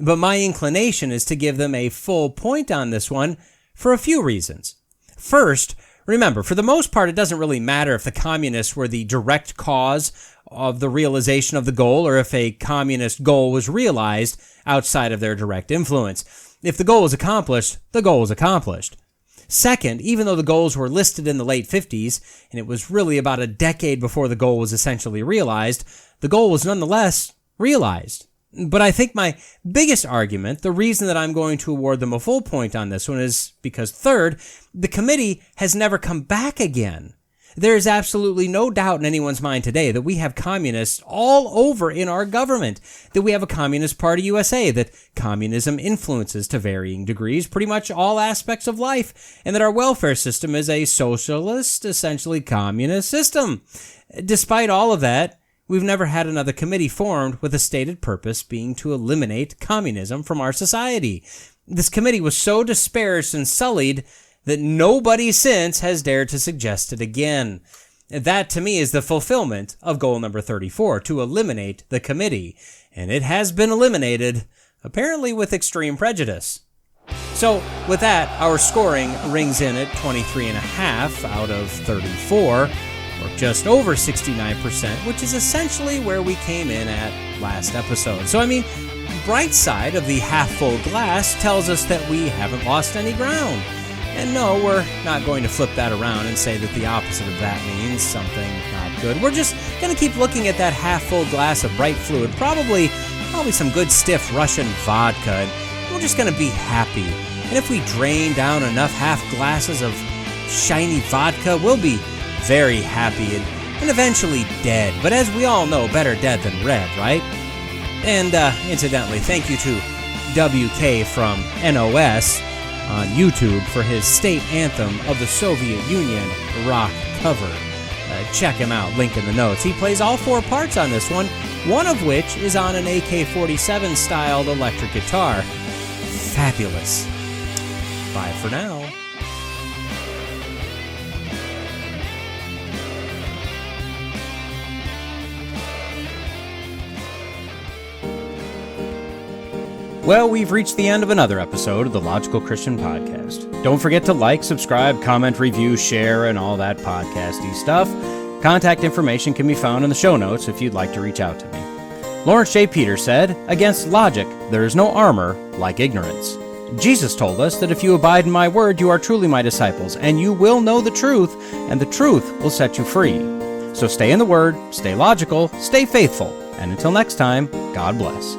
But my inclination is to give them a full point on this one for a few reasons. First, remember, for the most part, it doesn't really matter if the communists were the direct cause of the realization of the goal or if a communist goal was realized outside of their direct influence. If the goal was accomplished, the goal was accomplished. Second, even though the goals were listed in the late 50s, and it was really about a decade before the goal was essentially realized, the goal was nonetheless realized. But I think my biggest argument, the reason that I'm going to award them a full point on this one, is because third, the committee has never come back again. There is absolutely no doubt in anyone's mind today that we have communists all over in our government, that we have a Communist Party USA, that communism influences to varying degrees pretty much all aspects of life, and that our welfare system is a socialist, essentially communist system. Despite all of that, we've never had another committee formed with a stated purpose being to eliminate communism from our society. This committee was so disparaged and sullied that nobody since has dared to suggest it again. That, to me, is the fulfillment of goal number 34, to eliminate the committee. And it has been eliminated, apparently with extreme prejudice. So, with that, our scoring rings in at 23.5 out of 34, or just over 69%, which is essentially where we came in at last episode. So, bright side of the half-full glass tells us that we haven't lost any ground. And no, we're not going to flip that around and say that the opposite of that means something not good. We're just going to keep looking at that half-full glass of bright fluid, probably some good stiff Russian vodka, and we're just going to be happy. And if we drain down enough half glasses of shiny vodka, we'll be very happy and eventually dead. But as we all know, better dead than red, right? And incidentally, thank you to WK from NOS on YouTube for his state anthem of the Soviet Union rock cover. Check him out, link in the notes. He plays all 4 parts on this one of which is on an AK-47 styled electric guitar. Fabulous. Bye for now. Well, we've reached the end of another episode of the Logical Christian Podcast. Don't forget to like, subscribe, comment, review, share, and all that podcasty stuff. Contact information can be found in the show notes if you'd like to reach out to me. Lawrence J. Peters said, "Against logic, there is no armor like ignorance." Jesus told us that if you abide in my word, you are truly my disciples, and you will know the truth, and the truth will set you free. So stay in the word, stay logical, stay faithful, and until next time, God bless.